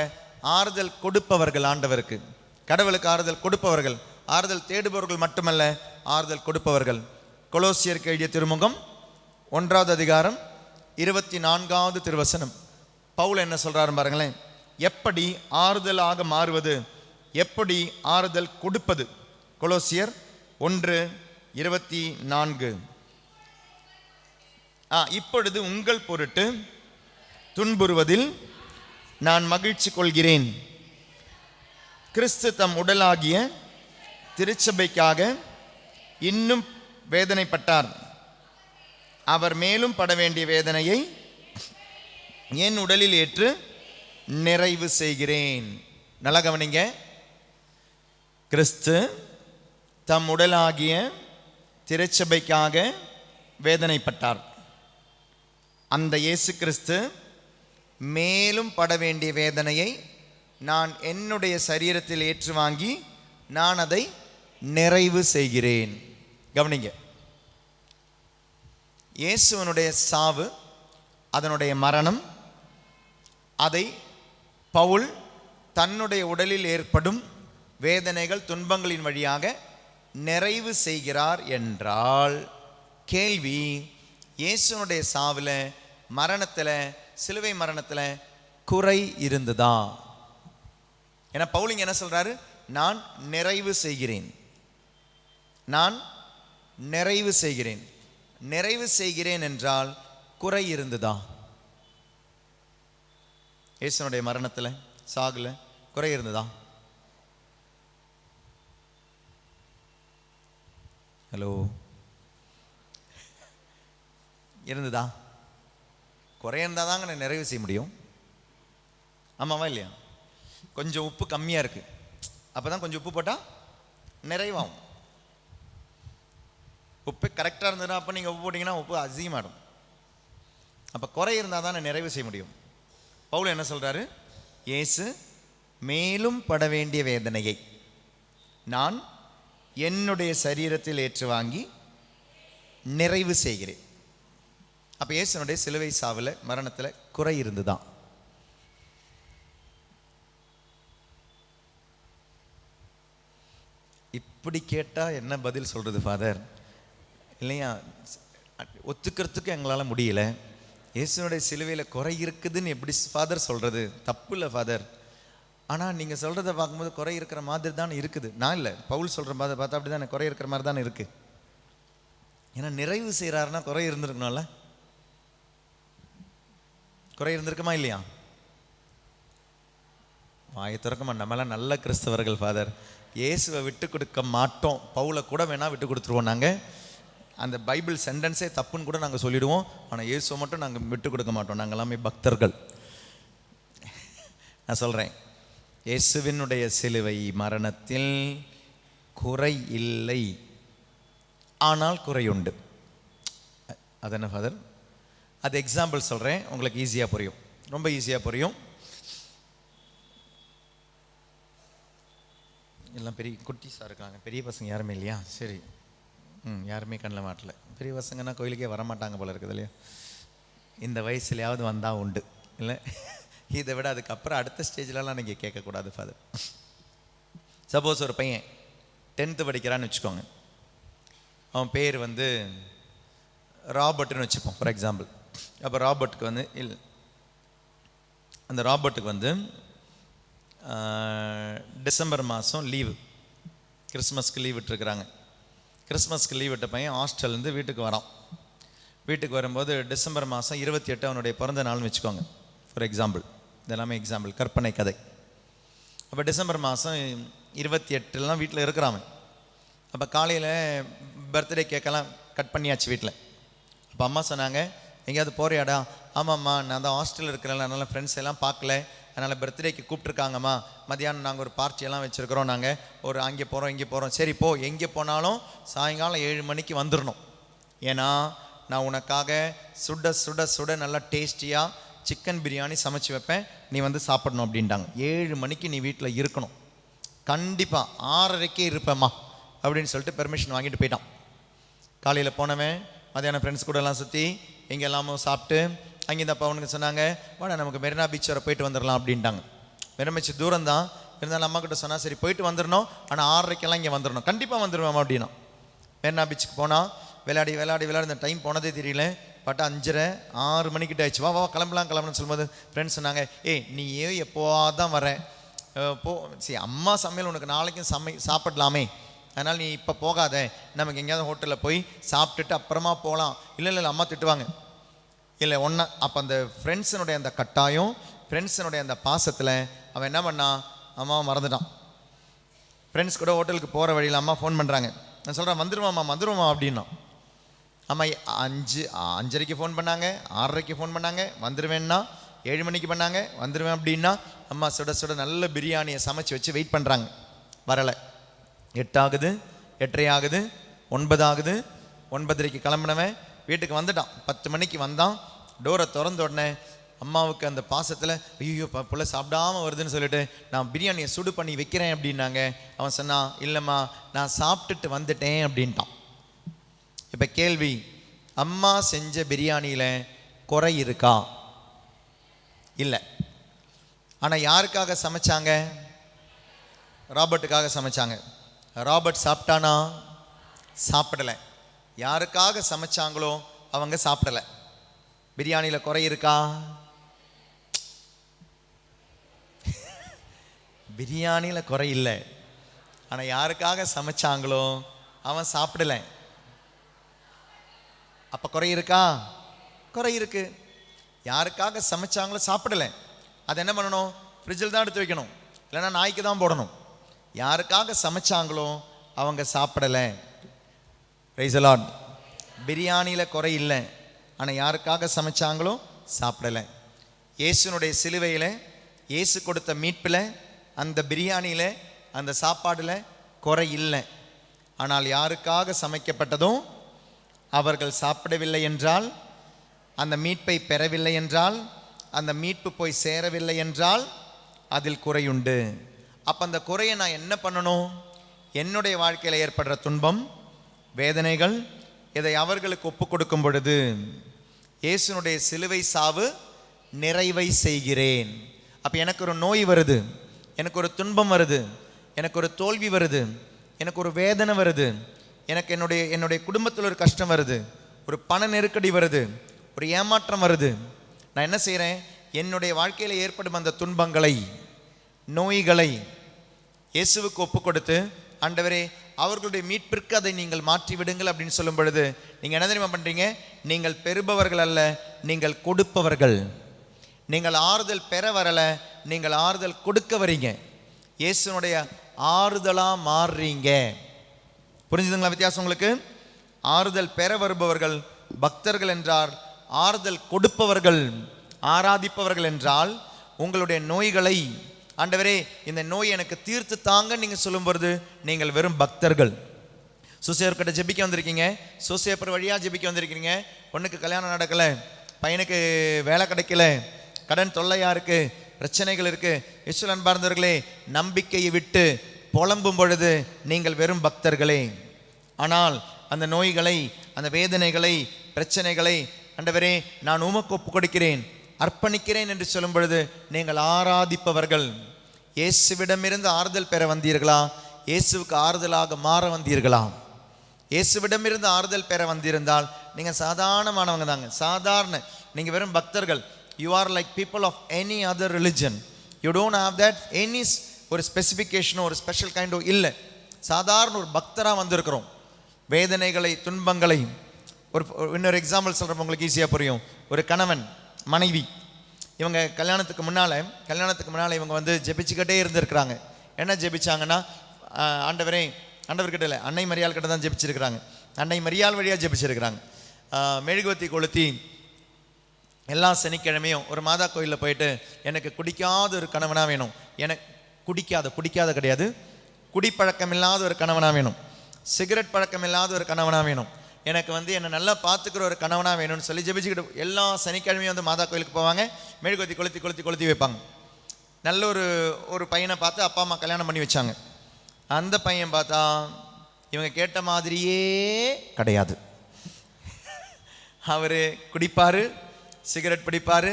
ஆறுதல் கொடுப்பவர்கள். ஆண்டவருக்கு, கடவுளுக்கு ஆறுதல் கொடுப்பவர்கள். ஆறுதல் தேடுபவர்கள் மட்டுமல்ல, ஆறுதல் கொடுப்பவர்கள். கொலோசியருக்கு எழுதிய திருமுகம் 1வது அதிகாரம் 24வது திருவசனம். பவுல் என்ன சொல்றாரு பாருங்களேன். எப்படி ஆறுதலாக மாறுவது, எப்படி ஆறுதல் கொடுப்பது. கொலோசியர் 1:24. இப்பொழுது உங்கள் பொருட்டு துன்புறுவதில் நான் மகிழ்ச்சி கொள்கிறேன். கிறிஸ்து தம் உடலாகிய திருச்சபைக்காக இன்னும் வேதனைப்பட்டார். அவர் மேலும் பட வேண்டிய வேதனையை என் உடலில் ஏற்று நிறைவு செய்கிறேன். நல்லா கவனிங்க. கிறிஸ்து தம் உடலாகிய திருச்சபைக்காக வேதனைப்பட்டார். அந்த இயேசு கிறிஸ்து மேலும் பட வேண்டிய வேதனையை நான் என்னுடைய சரீரத்தில் ஏற்று வாங்கி நான் அதை நிறைவு செய்கிறேன். கவனிங்க. இயேசுவனுடைய சாவு, அதனுடைய மரணம், அதை பவுல் தன்னுடைய உடலில் ஏற்படும் வேதனைகள் துன்பங்களின் வழியாக நிறைவு செய்கிறார் என்றால், கேள்வி, இயேசுனுடைய சாவில், மரணத்தில், சிலுவை மரணத்தில் குறை இருந்ததா? ஏன்னா பவுலிங்க என்ன சொல்றாரு? நான் நிறைவு செய்கிறேன், நான் நிறைவு செய்கிறேன். நிறைவு செய்கிறேன் என்றால் குறை இருந்ததா? இயேசுனுடைய மரணத்தில், சாகுல குறை இருந்ததா? ஹலோ, இருந்ததா? குறை இருந்தால் தாங்க நான் நிறைவு செய்ய முடியும். ஆமாவா இல்லையா? கொஞ்சம் உப்பு கம்மியாக இருக்கு, அப்போ தான் கொஞ்சம் உப்பு போட்டால் நிறைவாகும். உப்பு கரெக்டாக இருந்ததுன்னா அப்போ நீங்கள் உப்பு போட்டிங்கன்னா உப்பு அதிகமாகிடும். அப்போ குறை இருந்தால் தான் நான் நிறைவு செய்ய முடியும். பவுல் என்ன சொல்கிறாரு? இயேசு மேலும் பட வேண்டிய வேதனையை நான் என்னுடைய சரீரத்தில் ஏற்று வாங்கி நிறைவு செய்கிறேன். அப்போ இயேசுனுடைய சிலுவை சாவில், மரணத்தில் குறை இருந்துதான். இப்படி கேட்டால் என்ன பதில் சொல்கிறது ஃபாதர்? இல்லையா, ஒத்துக்கிறதுக்கு எங்களால் முடியல. இயேசுனுடைய சிலுவையில் குறை இருக்குதுன்னு எப்படி ஃபாதர் சொல்கிறது? தப்பு இல்லை ஃபாதர், ஆனால் நீங்கள் சொல்கிறத பார்க்கும்போது குறை இருக்கிற மாதிரி தான் இருக்குது. நான் இல்லை, பவுல் சொல்கிற மாதிரி பார்த்தா அப்படி தான் குறை இருக்கிற மாதிரி தானே இருக்குது. ஏன்னா நிறைவு செய்கிறாருன்னா குறை இருந்திருக்கணும்ல. குறை இருந்திருக்குமா இல்லையா? வாயை திறக்கமா? நம்மளாம் நல்ல கிறிஸ்தவர்கள் ஃபாதர். இயேசுவை விட்டு கொடுக்க மாட்டோம். பவுலை கூட வேணால் விட்டு கொடுத்துருவோம். நாங்கள் அந்த பைபிள் சென்டென்ஸே தப்புன்னு கூட நாங்கள் சொல்லிடுவோம். ஆனால் இயேசுவை மட்டும் நாங்கள் விட்டு கொடுக்க மாட்டோம். நாங்கள் எல்லாமே பக்தர்கள். நான் சொல்கிறேன், இயேசுவினுடைய சிலுவை மரணத்தில் குறை இல்லை, ஆனால் குறை உண்டு. அது என்ன ஃபாதர்? அது எக்ஸாம்பிள் சொல்கிறேன், உங்களுக்கு ஈஸியாக புரியும், ரொம்ப ஈஸியாக புரியும். எல்லாம் பெரிய குட்டிஸாக இருக்காங்க, பெரிய பசங்க யாருமே இல்லையா? சரி, யாருமே கண்ணில் மாட்டல. பெரிய பசங்கன்னா கோயிலுக்கே வரமாட்டாங்க போல இருக்குது இல்லையா? இந்த வயசுலையாவது வந்தால் உண்டு இல்லை? இதை விட அதுக்கப்புறம் அடுத்த ஸ்டேஜ்லலாம் நீங்கள் கேட்கக்கூடாது ஃபாதர். சப்போஸ் ஒரு பையன் 10th படிக்கிறான்னு வச்சுக்கோங்க. அவன் பேர் வந்து ராபர்ட்னு வச்சுப்போம் ஃபார் எக்ஸாம்பிள். அப்போ ராபர்ட்டுக்கு வந்து அந்த ராபர்ட்டுக்கு வந்து டிசம்பர் மாதம் லீவு, கிறிஸ்மஸ்க்கு லீவ் விட்டுருக்குறாங்க. கிறிஸ்மஸ்க்கு லீவ் விட்ட பையன் ஹாஸ்டல்லேருந்து வீட்டுக்கு வரான். வீட்டுக்கு வரும்போது டிசம்பர் மாதம் 28 அவனுடைய பிறந்த நாள்னு வச்சுக்கோங்க ஃபார் எக்ஸாம்பிள். இதெல்லாமே எக்ஸாம்பிள், கற்பனை கதை. அப்போ டிசம்பர் மாதம் 28 வீட்டில் இருக்கிறான். அப்போ காலையில் பர்த்டே கேக்கெல்லாம் கட் பண்ணியாச்சு வீட்டில். அப்போ அம்மா சொன்னாங்க, எங்கேயாவது போறியாடா? ஆமாம்மா, நான் தான் ஹாஸ்டலில் இருக்கிறேன், அதனால் ஃப்ரெண்ட்ஸ் எல்லாம் பார்க்கல, அதனால் பர்த்டேக்கு கூப்பிட்ருக்காங்கம்மா. மதியானம் நாங்கள் ஒரு பார்ட்டியெல்லாம் வச்சுருக்கிறோம், நாங்கள் ஒரு அங்கே போகிறோம் இங்கே போகிறோம். சரி போ, எங்கே போனாலும் சாயங்காலம் 7 மணிக்கு வந்துடணும். ஏன்னா நான் உனக்காக சுட சுட சுட நல்லா டேஸ்டியாக சிக்கன் பிரியாணி சமைச்சு வைப்பேன், நீ வந்து சாப்பிடணும் அப்படின்ட்டாங்க. 7 மணிக்கு நீ வீட்டில் இருக்கணும், கண்டிப்பாக 6:30 இருப்பேம்மா அப்படின்னு சொல்லிட்டு பெர்மிஷன் வாங்கிட்டு போயிட்டான். காலையில் போனவன் மதியானம் ஃப்ரெண்ட்ஸ் கூட எல்லாம் சுற்றி எங்கே எல்லாமும் சாப்பிட்டு அங்கே இந்த அப்பா அவனுக்கு சொன்னாங்க, வாடா நமக்கு மெரினா பீச் வரை போயிட்டு வந்துடலாம் அப்படின்ட்டாங்க. மெரினா பீச் தூரம் தான் இருந்தாலும் அம்மா கிட்ட சொன்னால், சரி போயிட்டு வந்துடணும், ஆனால் 6:30 இங்கே வந்துடணும், கண்டிப்பாக வந்துடுவேம்மா அப்படின்னா. மெரினா பீச்சுக்கு போனால் விளையாடி விளையாடி விளையாடி இந்த டைம் போனதே தெரியல. பட் 5:30 6 மணிக்கிட்ட ஆயிடுச்சு. வா வா கிளம்பலாம்னு சொல்லும்போது ஃப்ரெண்ட்ஸ் சொன்னாங்க, ஏய் நீ எப்போவாது தான் வரேன் போ, சரி அம்மா சமையல் உனக்கு நாளைக்கும் சாப்பிடலாமே, அதனால் நீ இப்போ போகாத, நமக்கு எங்கேயாவது ஹோட்டலில் போய் சாப்பிட்டுட்டு அப்புறமா போகலாம். இல்லை இல்லை அம்மா திட்டுவாங்க. இல்லை ஒன்றா. அப்போ அந்த ஃப்ரெண்ட்ஸினுடைய அந்த கட்டாயம் ஃப்ரெண்ட்ஸனுடைய அந்த பாசத்தில் அவன் என்ன பண்ணான், அம்மாவை மறந்துட்டான். ஃப்ரெண்ட்ஸ் கூட ஹோட்டலுக்கு போகிற வழியில் அம்மா ஃபோன் பண்ணுறாங்க. நான் சொல்கிறேன் வந்துடுவாம்மா வந்துடுவாம்மா அப்படின்னா. அம்மா 5:30க்கு ஃபோன் பண்ணாங்க, 6:30க்கு ஃபோன் பண்ணாங்க, வந்துடுவேன்னா 7 மணிக்கு பண்ணாங்க, வந்துடுவேன் அப்படின்னா அம்மா சுட சுட நல்ல பிரியாணியை சமைச்சு வச்சு வெயிட் பண்ணுறாங்க. வரலை. 8 ஆகுது, 8:30 ஆகுது, 9 ஆகுது. 9:30க்கு கிளம்பினவன் வீட்டுக்கு வந்துட்டான். 10 மணிக்கு வந்தான். டோரை திறந்த உடனே அம்மாவுக்கு அந்த பாசத்தில் ஐயோ புள்ள சாப்பிடாமல் வருதுன்னு சொல்லிட்டு நான் பிரியாணியை சுடு பண்ணி வைக்கிறேன் அப்படின்னாங்க. அவன் சொன்னான், இல்லைம்மா நான் சாப்பிட்டுட்டு வந்துட்டேன் அப்படின்ட்டான். இப்போ கேள்வி, அம்மா செஞ்ச பிரியாணியில் குறை இருக்கா? இல்லை. ஆனால் யாருக்காக சமைச்சாங்க? ராபர்ட்டுக்காக சமைச்சாங்க. ராபர்ட் சாப்பிட்டானா? சாப்பிடலை. யாருக்காக சமைச்சாங்களோ அவங்க சாப்பிடலை. பிரியாணியில் குறை இருக்கா? பிரியாணியில் குறை இல்லை. ஆனால் யாருக்காக சமைச்சாங்களோ அவன் சாப்பிடலை. அப்போ குறை இருக்கா? குறை இருக்கு. யாருக்காக சமைச்சாங்களோ சாப்பிடலை. அது என்ன பண்ணணும்? ஃப்ரிட்ஜில் தான் எடுத்து வைக்கணும், இல்லைன்னா நாய்க்கு தான் போடணும். யாருக்காக சமைச்சாங்களோ அவங்க சாப்பிடலை. Praise the Lord. பிரியாணியில் குறை இல்லை, ஆனால் யாருக்காக சமைச்சாங்களோ சாப்பிடலை. இயேசுனுடைய சிலுவையில் இயேசு கொடுத்த மீட்பில் அந்த பிரியாணியில் அந்த சாப்பாடில் குறை இல்லை. ஆனால் யாருக்காக சமைக்கப்பட்டதும் அவர்கள் சாப்பிடவில்லை என்றால், அந்த மீட்பை பெறவில்லை என்றால், அந்த மீட்பு போய் சேரவில்லை என்றால் அதில் குறையுண்டு. அப்போ அந்த குறையை நான் என்ன பண்ணணும்? என்னுடைய வாழ்க்கையில் ஏற்படுற துன்பம், வேதனைகள், இதை அவர்களுக்கு ஒப்பு கொடுக்கும் பொழுது இயேசுனுடைய சிலுவை சாவு நிறைவை செய்கிறேன். அப்போ எனக்கு ஒரு நோய் வருது, எனக்கு ஒரு துன்பம் வருது, எனக்கு ஒரு தோல்வி வருது, எனக்கு ஒரு வேதனை வருது, எனக்கு என்னுடைய குடும்பத்தில் ஒரு கஷ்டம் வருது, ஒரு பண நெருக்கடி வருது, ஒரு ஏமாற்றம் வருது. நான் என்ன செய்கிறேன்? என்னுடைய வாழ்க்கையில் ஏற்படும் அந்த துன்பங்களை, நோய்களை இயேசுவுக்கு ஒப்பு கொடுத்து, ஆண்டவரே அவர்களுடைய மீட்பிற்கு அதை நீங்கள் மாற்றி விடுங்கள் அப்படின்னு சொல்லும் பொழுது நீங்கள் என்ன தெரியுமா பண்ணுறீங்க? நீங்கள் பெறுபவர்கள் அல்ல, நீங்கள் கொடுப்பவர்கள். நீங்கள் ஆறுதல் பெற வரல, நீங்கள் ஆறுதல் கொடுக்க வரீங்க. இயேசுனுடைய ஆறுதலாக மாறுறீங்க. புரிஞ்சுதுங்களா வித்தியாசம் உங்களுக்கு? ஆறுதல் பெற வருபவர்கள் பக்தர்கள் என்றால், ஆறுதல் கொடுப்பவர்கள் ஆராதிப்பவர்கள் என்றால், உங்களுடைய நோய்களை ஆண்டவரே இந்த நோய் எனக்கு தீர்த்து தாங்க நீங்கள் சொல்லும் பொழுது நீங்கள் வெறும் பக்தர்கள். சூசேப்பர்கிட்ட ஜெபிக்க வந்திருக்கீங்க, சூசேப்பர் வழியாக ஜெபிக்க வந்திருக்கீங்க. பொண்ணுக்கு கல்யாணம் நடக்கலை, பையனுக்கு வேலை கிடைக்கல, கடன் தொல்லையாக இருக்குது, பிரச்சனைகள் இருக்குது. இயேசுவில் அன்பார்ந்தவர்களே, நம்பிக்கையை விட்டு புலம்பும் பொழுது நீங்கள் வெறும் பக்தர்களே. ஆனால் அந்த நோய்களை, அந்த வேதனைகளை, பிரச்சனைகளை ஆண்டவரே நான் உமக்கு ஒப்பு கொடுக்கிறேன், அர்ப்பணிக்கிறேன் என்று சொல்லும் பொழுது நீங்கள் ஆராதிப்பவர்கள். இயேசுவிடமிருந்து ஆறுதல் பெற வந்தீர்களா? இயேசுவுக்கு ஆறுதலாக மாற வந்தீர்களா? இயேசுவிடமிருந்து ஆறுதல் பெற வந்திருந்தால் நீங்கள் சாதாரணமானவங்க தாங்க. சாதாரண, நீங்கள் வெறும் பக்தர்கள். You are like people of any other religion. You don't have that any ஒரு ஸ்பெசிஃபிகேஷனோ ஒரு ஸ்பெஷல் கைண்டோ இல்லை. சாதாரண ஒரு பக்தராக வந்திருக்கிறோம். வேதனைகளை, துன்பங்களை, இன்னொரு எக்ஸாம்பிள் சொல்கிறப்ப உங்களுக்கு ஈஸியாக புரியும். ஒரு கணவன் மனைவி, இவங்க கல்யாணத்துக்கு முன்னால் இவங்க வந்து ஜெபிச்சுக்கிட்டே இருந்திருக்கிறாங்க. என்ன ஜெபிச்சாங்கன்னா, ஆண்டவர்கிட்ட இல்லை, அன்னை மரியாள் கிட்ட தான் ஜெபிச்சிருக்கிறாங்க. அன்னை மரியாள் வழியாக ஜெபிச்சிருக்கிறாங்க. மெழுகுவத்தி கொளுத்தி எல்லா சனிக்கிழமையும் ஒரு மாதா கோயிலில் போயிட்டு, எனக்கு குடிக்காத ஒரு கணவனாக வேணும், எனக்கு பிடிக்காத கிடையாது, குடிப்பழக்கம் இல்லாத ஒரு கணவனாக வேணும், சிகரெட் பழக்கம் இல்லாத ஒரு கணவனாக வேணும், எனக்கு வந்து என்னை நல்லா பார்த்துக்கிற ஒரு கணவனாக வேணும்னு சொல்லி ஜெபிச்சுக்கிட்டு எல்லா சனிக்கிழமையும் வந்து மாதா கோயிலுக்கு போவாங்க. மெழுகுவத்தி கொளுத்தி வைப்பாங்க. நல்ல ஒரு பையனை பார்த்து அப்பா அம்மா கல்யாணம் பண்ணி வச்சாங்க. அந்த பையன் பார்த்தா இவங்க கேட்ட மாதிரியே கிடையாது. அவர் குடிப்பார், சிகரெட் பிடிப்பார்,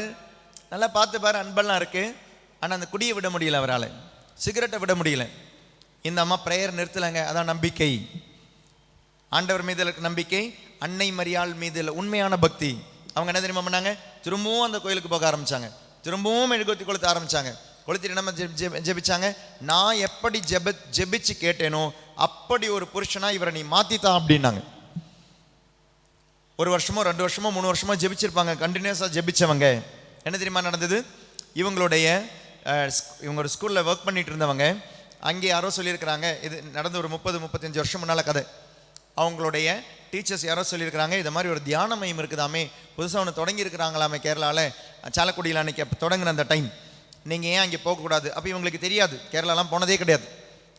நல்லா பார்த்துப்பார், அன்பெல்லாம் இருக்குது. ஆனால் அந்த குடியை விட முடியல, அவரால் சிகரெட்டை விட முடியல. இந்த அம்மா ப்ரேயர் நிறுத்தலைங்க. அதான் நம்பிக்கை. ஆண்டவர் மீது இருக்க நம்பிக்கை, அன்னை மரியாள் மீது உண்மையான பக்தி. அவங்க என்ன தெரியுமா பண்ணாங்க? திரும்பவும் அந்த கோயிலுக்கு போக ஆரம்பித்தாங்க. திரும்பவும் மெழுகுவத்தி கொளுத்த ஆரம்பித்தாங்க. கொளுத்திட்டு நம்ம ஜெபிச்சாங்க. நான் எப்படி ஜெபிச்சு கேட்டேனோ அப்படி ஒரு புருஷனா இவரை நீ மாற்றித்தான் அப்படின்னாங்க. 1 வருஷமோ 2 வருஷமோ 3 வருஷமோ ஜெபிச்சிருப்பாங்க. கண்டினியூஸாக ஜெபிச்சவங்க என்ன தெரியுமா நடந்தது? இவங்களோட ஸ்கூலில் ஒர்க் பண்ணிட்டு இருந்தவங்க அங்கே யாரோ சொல்லியிருக்கிறாங்க, இது நடந்து ஒரு 30-35 வருஷம் முன்னால் கதை. அவங்களுடைய டீச்சர்ஸ் யாரோ சொல்லியிருக்கிறாங்க, இது மாதிரி ஒரு தியான மையம் இருக்குதாமே, புதுசாக ஒன்று தொடங்கியிருக்கிறாங்களாமே கேரளாவில், சாலக்குடியில் அன்றைக்கி தொடங்கின அந்த டைம், நீங்கள் ஏன் அங்கே போகக்கூடாது? அப்போ இவங்களுக்கு தெரியாது, கேரளாலாம் போனதே கிடையாது.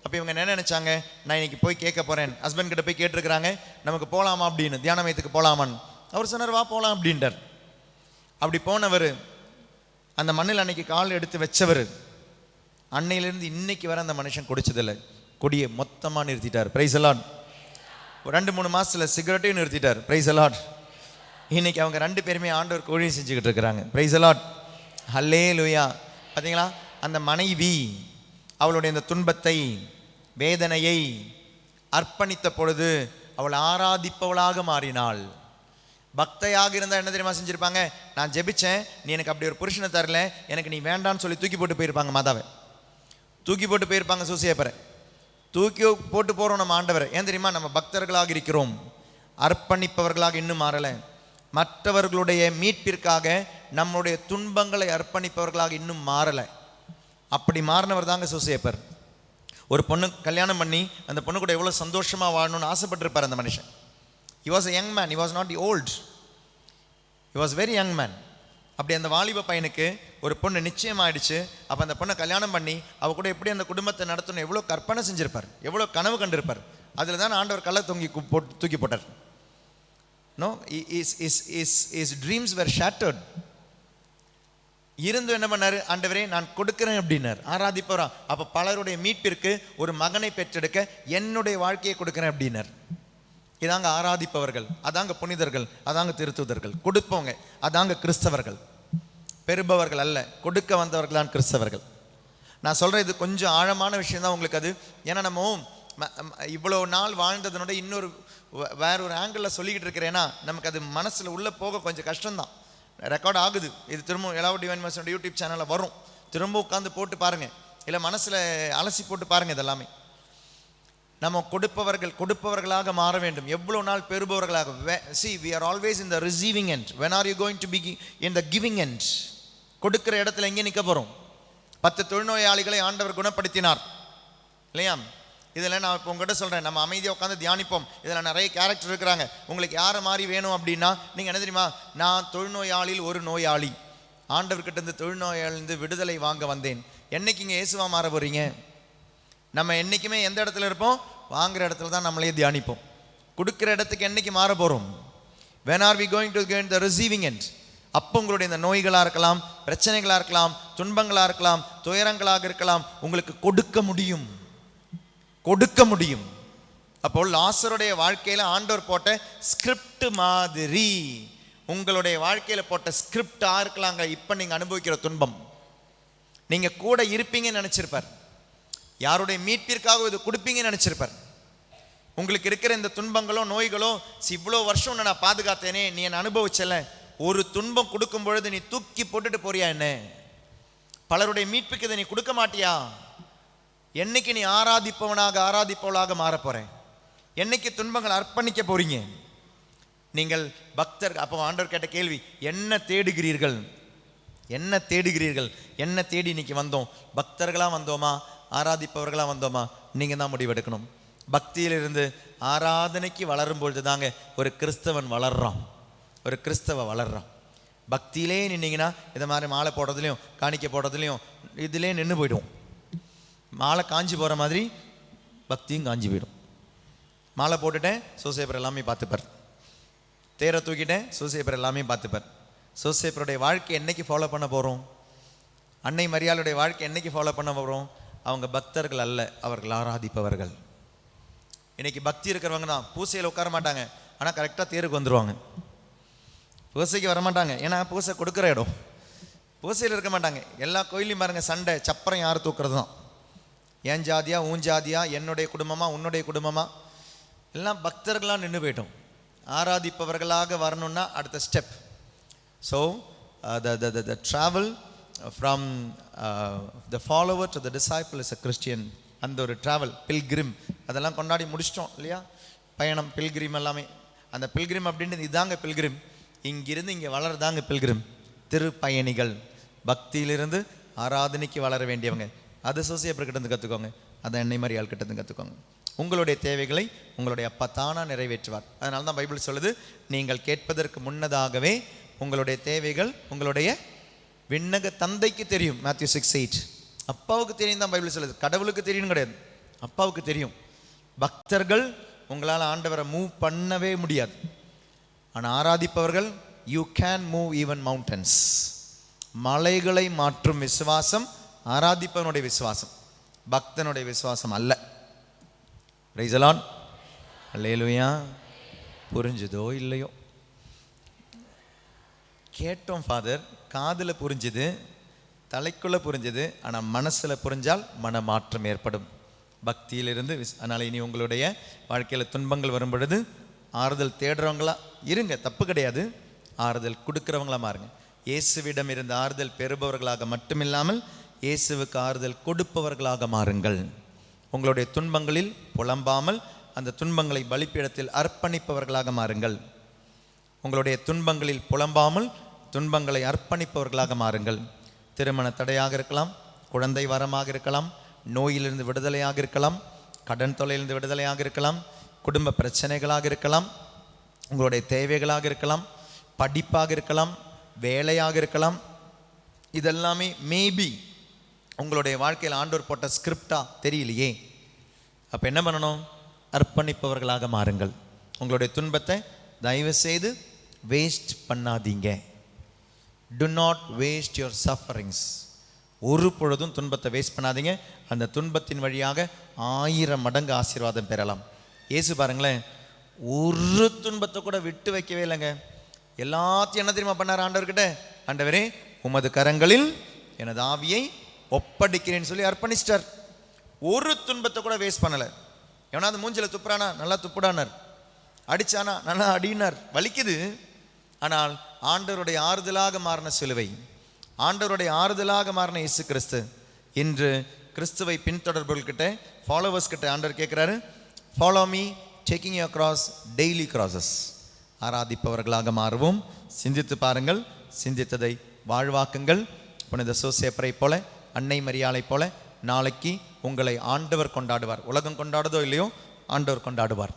அப்போ இவங்க என்ன நினச்சாங்க, நான் இன்றைக்கி போய் கேட்க போகிறேன். ஹஸ்பண்ட் கிட்ட போய் கேட்டிருக்கிறாங்க, நமக்கு போகலாமா அப்படின்னு, தியான மையத்துக்கு போகலாமான்னு. அவர் சொன்னார், வா போகலாம் அப்படின்ட்டார். அப்படி போனவர், அந்த மண்ணில் அன்னைக்கு கால் எடுத்து வச்சவர், அன்னையிலேருந்து இன்னைக்கு வர அந்த மனுஷன் குடிச்சதில்லை. கொடியை மொத்தமாக நிறுத்திட்டார். Price allot. 2-3 மாதத்தில் சிகரெட்டையும் நிறுத்திட்டார். Price allot. இன்னைக்கு அவங்க 2 பேருமே ஆண்டவர் ஊழியம் செஞ்சுக்கிட்டு இருக்கிறாங்க. பிரைஸ் அலாட். ஹல்லேலூயா. பார்த்தீங்களா, அந்த மனைவி அவளுடைய இந்த துன்பத்தை, வேதனையை அர்ப்பணித்த பொழுது அவள் ஆராதிப்பவளாக மாறினாள். பக்தையாக இருந்தால் என்ன தெரியுமா செஞ்சுருப்பாங்க, நான் ஜெபிச்சேன், நீ எனக்கு அப்படி ஒரு புருஷனை தரல, எனக்கு நீ வேண்டான்னு சொல்லி தூக்கி போட்டு போயிருப்பாங்க. மாதாவை தூக்கி போட்டு போயிருப்பாங்க. சூசியப்பரை தூக்கி போட்டு போகிறோம் நம்ம ஆண்டவரை. ஏன் தெரியுமா, நம்ம பக்தர்களாக இருக்கிறோம், அர்ப்பணிப்பவர்களாக இன்னும் மாறலை. மற்றவர்களுடைய மீட்பிற்காக நம்முடைய துன்பங்களை அர்ப்பணிப்பவர்களாக இன்னும் மாறலை. அப்படி மாறினவர் தாங்க சூசியப்பர். ஒரு பொண்ணு கல்யாணம் பண்ணி அந்த பொண்ணு கூட எவ்வளோ சந்தோஷமாக வாழணும்னு ஆசைப்பட்டிருப்பார் அந்த மனுஷன். He was a young man, he was not the old, he was very young man. அப்படி அந்த வாலிப பையனுக்கு ஒரு பொண்ணு நிச்சயமாயிடுச்சு. அப்போ அந்த பொண்ணை கல்யாணம் பண்ணி அவ கூட எப்படி அந்த குடும்பத்தை நடத்தணும் எவ்வளோ கற்பனை செஞ்சிருப்பார், எவ்வளோ கனவு கண்டிருப்பார். அதில் தான் ஆண்டவர் கல்லை தூக்கி போட்டார். No, his dreams were shattered. இருந்து என்ன பண்ணாரு, ஆண்டவரே நான் கொடுக்கிறேன் அப்படின்னார். ஆராதிப்பவரா. அப்போ பலருடைய மீட்பிற்கு ஒரு மகனை பெற்றெடுக்க என்னுடைய வாழ்க்கையை கொடுக்கிறேன் அப்படின்னார். இதாங்க ஆராதிப்பவர்கள், அதாங்க புனிதர்கள், அதாங்க திருத்துதர்கள். கொடுப்பவங்க அதாங்க கிறிஸ்தவர்கள். பெறுபவர்கள் அல்ல, கொடுக்க வந்தவர்கள் தான் கிறிஸ்தவர்கள். நான் சொல்கிறேன், இது கொஞ்சம் ஆழமான விஷயம் தான் உங்களுக்கு அது. ஏன்னா நம்ம இவ்வளோ நாள் வாழ்ந்ததுனோட இன்னொரு வேற ஒரு ஆங்கிளில் சொல்லிக்கிட்டு இருக்கிறேன்னா நமக்கு அது மனசில் உள்ளே போக கொஞ்சம் கஷ்டம்தான். ரெக்கார்ட் ஆகுது, இது திரும்ப எலாவோ டிவைன் மிஷனோட யூடியூப் சேனலில் வரும். திரும்ப உட்காந்து போட்டு பாருங்கள், இல்லை மனசில் அலசி போட்டு பாருங்கள். இதெல்லாமே நம்ம கொடுப்பவர்களாக மாற வேண்டும். எவ்வளோ நாள் பெறுபவர்களாக. See, we are always in the receiving end. When are you going to be in the giving end? கொடுக்கிற இடத்துல எங்கே நிற்க போகிறோம்? 10 தொழுநோயாளிகளை ஆண்டவர் குணப்படுத்தினார் இல்லையா? இதில் நான் இப்போ உங்கள்கிட்ட சொல்கிறேன், நம்ம அமைதியாக உட்காந்து தியானிப்போம். இதில் நிறைய கேரக்டர் இருக்கிறாங்க. உங்களுக்கு யாரை மாதிரி வேணும் அப்படின்னா நீங்கள் என்ன தெரியுமா, நான் தொழுநோயாளியில் ஒரு நோயாளி, ஆண்டவர்கிட்ட இருந்து தொழுநோயாளிலிருந்து விடுதலை வாங்க வந்தேன். என்னைக்கு இங்கே இயேசுவா மாற போகிறீங்க? நம்ம என்றைக்குமே எந்த இடத்துல இருப்போம்? வாங்குற இடத்துல தான் நம்மளே தியானிப்போம். கொடுக்குற இடத்துக்கு என்னைக்கு மாற போகிறோம்? when are we going to get the receiving end? அப்போ உங்களுடைய இந்த நோய்களாக இருக்கலாம், பிரச்சனைகளாக இருக்கலாம், துன்பங்களாக இருக்கலாம், துயரங்களாக இருக்கலாம், உங்களுக்கு கொடுக்க முடியும். அப்போ லாசருடைய வாழ்க்கையில் ஆண்டவர் போட்ட ஸ்கிரிப்ட் மாதிரி உங்களுடைய வாழ்க்கையில் போட்ட ஸ்கிரிப்டாக இருக்கலாங்க. இப்போ நீங்கள் அனுபவிக்கிற துன்பம், நீங்கள் கூட இருப்பீங்கன்னு நினச்சிருப்பார். யாருடைய மீட்பிற்காக இது கொடுப்பீங்கன்னு நினச்சிருப்பார். உங்களுக்கு இருக்கிற இந்த துன்பங்களோ நோய்களோ, இவ்வளோ வருஷம் நான் பாதுகாத்தேனே, நீ என்னை அனுபவிச்சல, ஒரு துன்பம் கொடுக்கும் பொழுது நீ தூக்கி போட்டுட்டு போறியா என்ன? பலருடைய மீட்புக்கு இதை நீ கொடுக்க மாட்டியா? என்னைக்கு நீ ஆராதிப்பவளாக மாற போறேன்? என்னைக்கு துன்பங்களை அர்ப்பணிக்க போறீங்க? நீங்கள் பக்தர். அப்போ ஆண்டவர் கேட்ட கேள்வி, என்ன தேடுகிறீர்கள்? என்ன தேடி இன்னைக்கு வந்தோம்? பக்தர்களாக வந்தோமா, ஆராதிப்பவர்களாக வந்தோமா? நீங்கள் தான் முடிவெடுக்கணும். பக்தியிலிருந்து ஆராதனைக்கு வளரும் பொழுது தாங்க ஒரு கிறிஸ்தவன் வளர்றான், ஒரு கிறிஸ்தவ வளர்றான். பக்தியிலே நின்னீங்கன்னா இதை மாதிரி மாலை போடுறதுலையும் காணிக்க போடுறதுலையும் இதிலே நின்று போய்டும். மாலை காஞ்சி போகிற மாதிரி பக்தியும் காஞ்சி போயிடும். மாலை போட்டுட்டேன், சோசேப்பர் எல்லாமே பார்த்துப்பார். தேரை தூக்கிட்டேன், சோசேப்பர் எல்லாமே பார்த்துப்பார். சோசேப்பருடைய வாழ்க்கை என்னைக்கு ஃபாலோ பண்ண போகிறோம்? அன்னை மரியாளுடைய வாழ்க்கை என்னைக்கு ஃபாலோ பண்ண போகிறோம்? அவங்க பக்தர்கள் அல்ல, அவர்கள் ஆராதிப்பவர்கள். இன்னைக்கு பக்தி இருக்கிறவங்க தான் பூசையில் உட்கார மாட்டாங்க, ஆனால் கரெக்டாக தேருக்கு வந்துடுவாங்க. பூசைக்கு வரமாட்டாங்க, ஏன்னா பூசை கொடுக்குற இடம். பூசையில் இருக்க மாட்டாங்க. எல்லா கோயிலையும் பாருங்க, சண்டை சப்பரம் யார் தூக்குறது தான். என் ஜாதியா உன் ஜாதியா, என்னுடைய குடும்பமா உன்னுடைய குடும்பமா, எல்லாம் பக்தர்களாக நின்று போயிட்டோம். ஆராதிப்பவர்களாக வரணும்னா அடுத்த step. So the travel from the follower to the disciple is a Christian. அந்த ஒரு ட்ராவல், பில்கிரிம், அதெல்லாம் கொண்டாடி முடிச்சிட்டோம் இல்லையா? பயணம், பில்கிரிம் எல்லாமே. அந்த பில்கிரிம் அப்படின்றது இதாங்க பில்கிரிம். இங்கிருந்து இங்கே வளர்தாங்க பில்கிரிம். திருப்பயணிகள், பக்தியிலிருந்து ஆராதனைக்கு வளர வேண்டியவங்க அதை சோசியப்பர்கிட்ட இருந்து கற்றுக்கோங்க, அதை எண்ணெய் மாதிரி ஆள்கிட்ட இருந்து கற்றுக்கோங்க. உங்களுடைய தேவைகளை உங்களுடைய அப்பா தானாக நிறைவேற்றுவார். அதனால தான் பைபிள் சொல்லுது, நீங்கள் கேட்பதற்கு முன்னதாகவே உங்களுடைய தேவைகள் உங்களுடைய விண்ணக தந்தைக்கு தெரியும். Matthew 6:8. அப்பாவுக்கு தெரியும் தான் பைபிள் சொல்லுது, கடவுளுக்கு தெரியும் கிடையாது, அப்பாவுக்கு தெரியும். பக்தர்கள் உங்களால் ஆண்டவரை மூவ் பண்ணவே முடியாது, ஆனால் ஆராதிப்பவர்கள் you can move even mountains. மலைகளை மாற்றும் விசுவாசம் ஆராதிப்பவனுடைய விசுவாசம், பக்தனுடைய விசுவாசம் அல்ல. Praise the Lord. அல்லேலூயா. புரிஞ்சுதோ இல்லையோ? கேட்டோம் ஃபாதர், காதில் புரிஞ்சுது, தலைக்குள்ளே புரிஞ்சுது, ஆனால் மனசில் புரிஞ்சால் மனமாற்றம் ஏற்படும். பக்தியிலிருந்து அதனால் இனி உங்களுடைய வாழ்க்கையில் துன்பங்கள் வரும் பொழுது ஆறுதல் தேடுறவங்களா இருங்க, தப்பு கிடையாது. ஆறுதல் கொடுக்குறவங்களா மாறுங்க. இயேசுவிடம் இருந்த ஆறுதல் பெறுபவர்களாக மட்டுமில்லாமல் இயேசுவுக்கு ஆறுதல் கொடுப்பவர்களாக மாறுங்கள். உங்களுடைய துன்பங்களில் புலம்பாமல் அந்த துன்பங்களை பலிபீடத்தில் அர்ப்பணிப்பவர்களாக மாறுங்கள். உங்களுடைய துன்பங்களில் புலம்பாமல் துன்பங்களை அர்ப்பணிப்பவர்களாக மாறுங்கள். திருமண தடையாக இருக்கலாம், குழந்தை வரமாக இருக்கலாம், நோயிலிருந்து விடுதலையாக இருக்கலாம், கடன் தொல்லையிலிருந்து விடுதலையாக இருக்கலாம், குடும்ப பிரச்சனைகளாக இருக்கலாம், உங்களுடைய தேவைகளாக இருக்கலாம், படிப்பாக இருக்கலாம், வேலையாக இருக்கலாம். இதெல்லாமே மேபி உங்களுடைய வாழ்க்கையில் ஆண்டவர் போட்ட ஸ்கிரிப்டா தெரியலையே. அப்போ என்ன பண்ணணும்? அர்ப்பணிப்பவர்களாக மாறுங்கள். உங்களுடைய துன்பத்தை தயவு செய்து வேஸ்ட் பண்ணாதீங்க. To not waste your sufferings. ஒரு பொழுதும் துன்பத்தை வேஸ்ட் பண்ணாதீங்க. அந்த துன்பத்தின் வழியாக 1000 மடங்கு ஆசீர்வாதம் பெறலாம். இயேசு பாருங்களேன், ஒரு துன்பத்தை கூட விட்டு வைக்கவே இல்லைங்க. எல்லாத்தையும் என்ன தெரியுமா பண்ணார் ஆண்டவர்கிட்ட? ஆண்டவரே, உமது கரங்களில் எனது ஆவியை ஒப்படைக்கிறேன்னு சொல்லி அர்ப்பணிச்சிட்டார். ஒரு துன்பத்தை கூட வேஸ்ட் பண்ணலை. எவனாவது மூஞ்சில துப்புறானா? நல்லா துப்புடானார். அடிச்சானா? நல்லா அடினார். வலிக்குது, ஆனால் ஆண்டவருடைய ஆறுதலாக மாறின சிலுவை, ஆண்டவருடைய ஆறுதலாக மாறின இயேசு கிறிஸ்து இன்று கிறிஸ்துவை பின்தொடர்பவர்கிட்ட, ஃபாலோவர்ஸ் கிட்ட ஆண்டவர் கேட்குறாரு, follow me taking your cross daily crosses. ஆராதிப்பவர்களாக மாறுவோம். சிந்தித்து பாருங்கள், சிந்தித்ததை வாழ்வாக்குங்கள். புனித சோசேப்பரை போல, அன்னை மரியாளை போல நாளைக்கு உங்களை ஆண்டவர் கொண்டாடுவார். உலகம் கொண்டாடுதோ இல்லையோ, ஆண்டவர் கொண்டாடுவார்.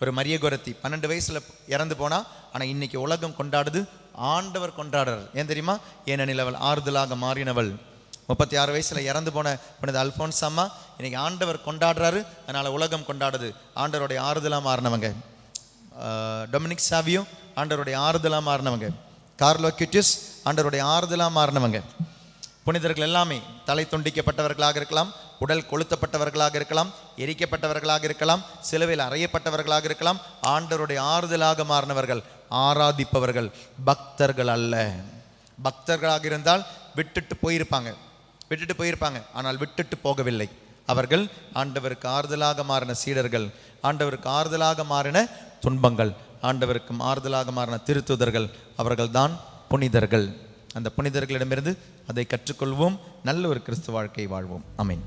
ஒரு மரிய கோரத்தி 12 வயசுல இறந்து போனா, ஆனால் இன்னைக்கு உலகம் கொண்டாடுது, ஆண்டவர் கொண்டாடுறார். ஏன் தெரியுமா? ஏனெனில் அவள் ஆறுதலாக மாறினவள். 36 வயசுல இறந்து போன புனித அல்போன்ஸ் அம்மா இன்னைக்கு ஆண்டவர் கொண்டாடுறாரு, அதனால உலகம் கொண்டாடுது. ஆண்டவருடைய ஆறுதலாக மாறினவங்க. டொமினிக் சாவியோ ஆண்டவருடைய ஆறுதலாக மாறினவங்க. கார்லோ கியூட்டிஸ் ஆண்டவருடைய ஆறுதலாக மாறினவங்க. புனிதர்கள் எல்லாமே தலை துண்டிக்கப்பட்டவர்களாக இருக்கலாம், உடல் கொளுத்தப்பட்டவர்களாக இருக்கலாம், எரிக்கப்பட்டவர்களாக இருக்கலாம், சிலுவையில் அறையப்பட்டவர்களாக இருக்கலாம். ஆண்டவருடைய ஆறுதலாக மாறினவர்கள் ஆராதிப்பவர்கள், பக்தர்கள் அல்ல. பக்தர்களாக இருந்தால் விட்டுட்டு போயிருப்பாங்க, ஆனால் விட்டுட்டு போகவில்லை. அவர்கள் ஆண்டவருக்கு ஆறுதலாக மாறின சீடர்கள், ஆண்டவருக்கு ஆறுதலாக மாறின துன்பங்கள், ஆண்டவருக்கு ஆறுதலாக மாறின திருத்துதர்கள். அவர்கள்தான் புனிதர்கள். அந்த புனிதர்களிடமிருந்து அதை கற்றுக்கொள்வோம். நல்ல ஒரு கிறிஸ்துவ வாழ்க்கை வாழ்வோம். ஆமென்.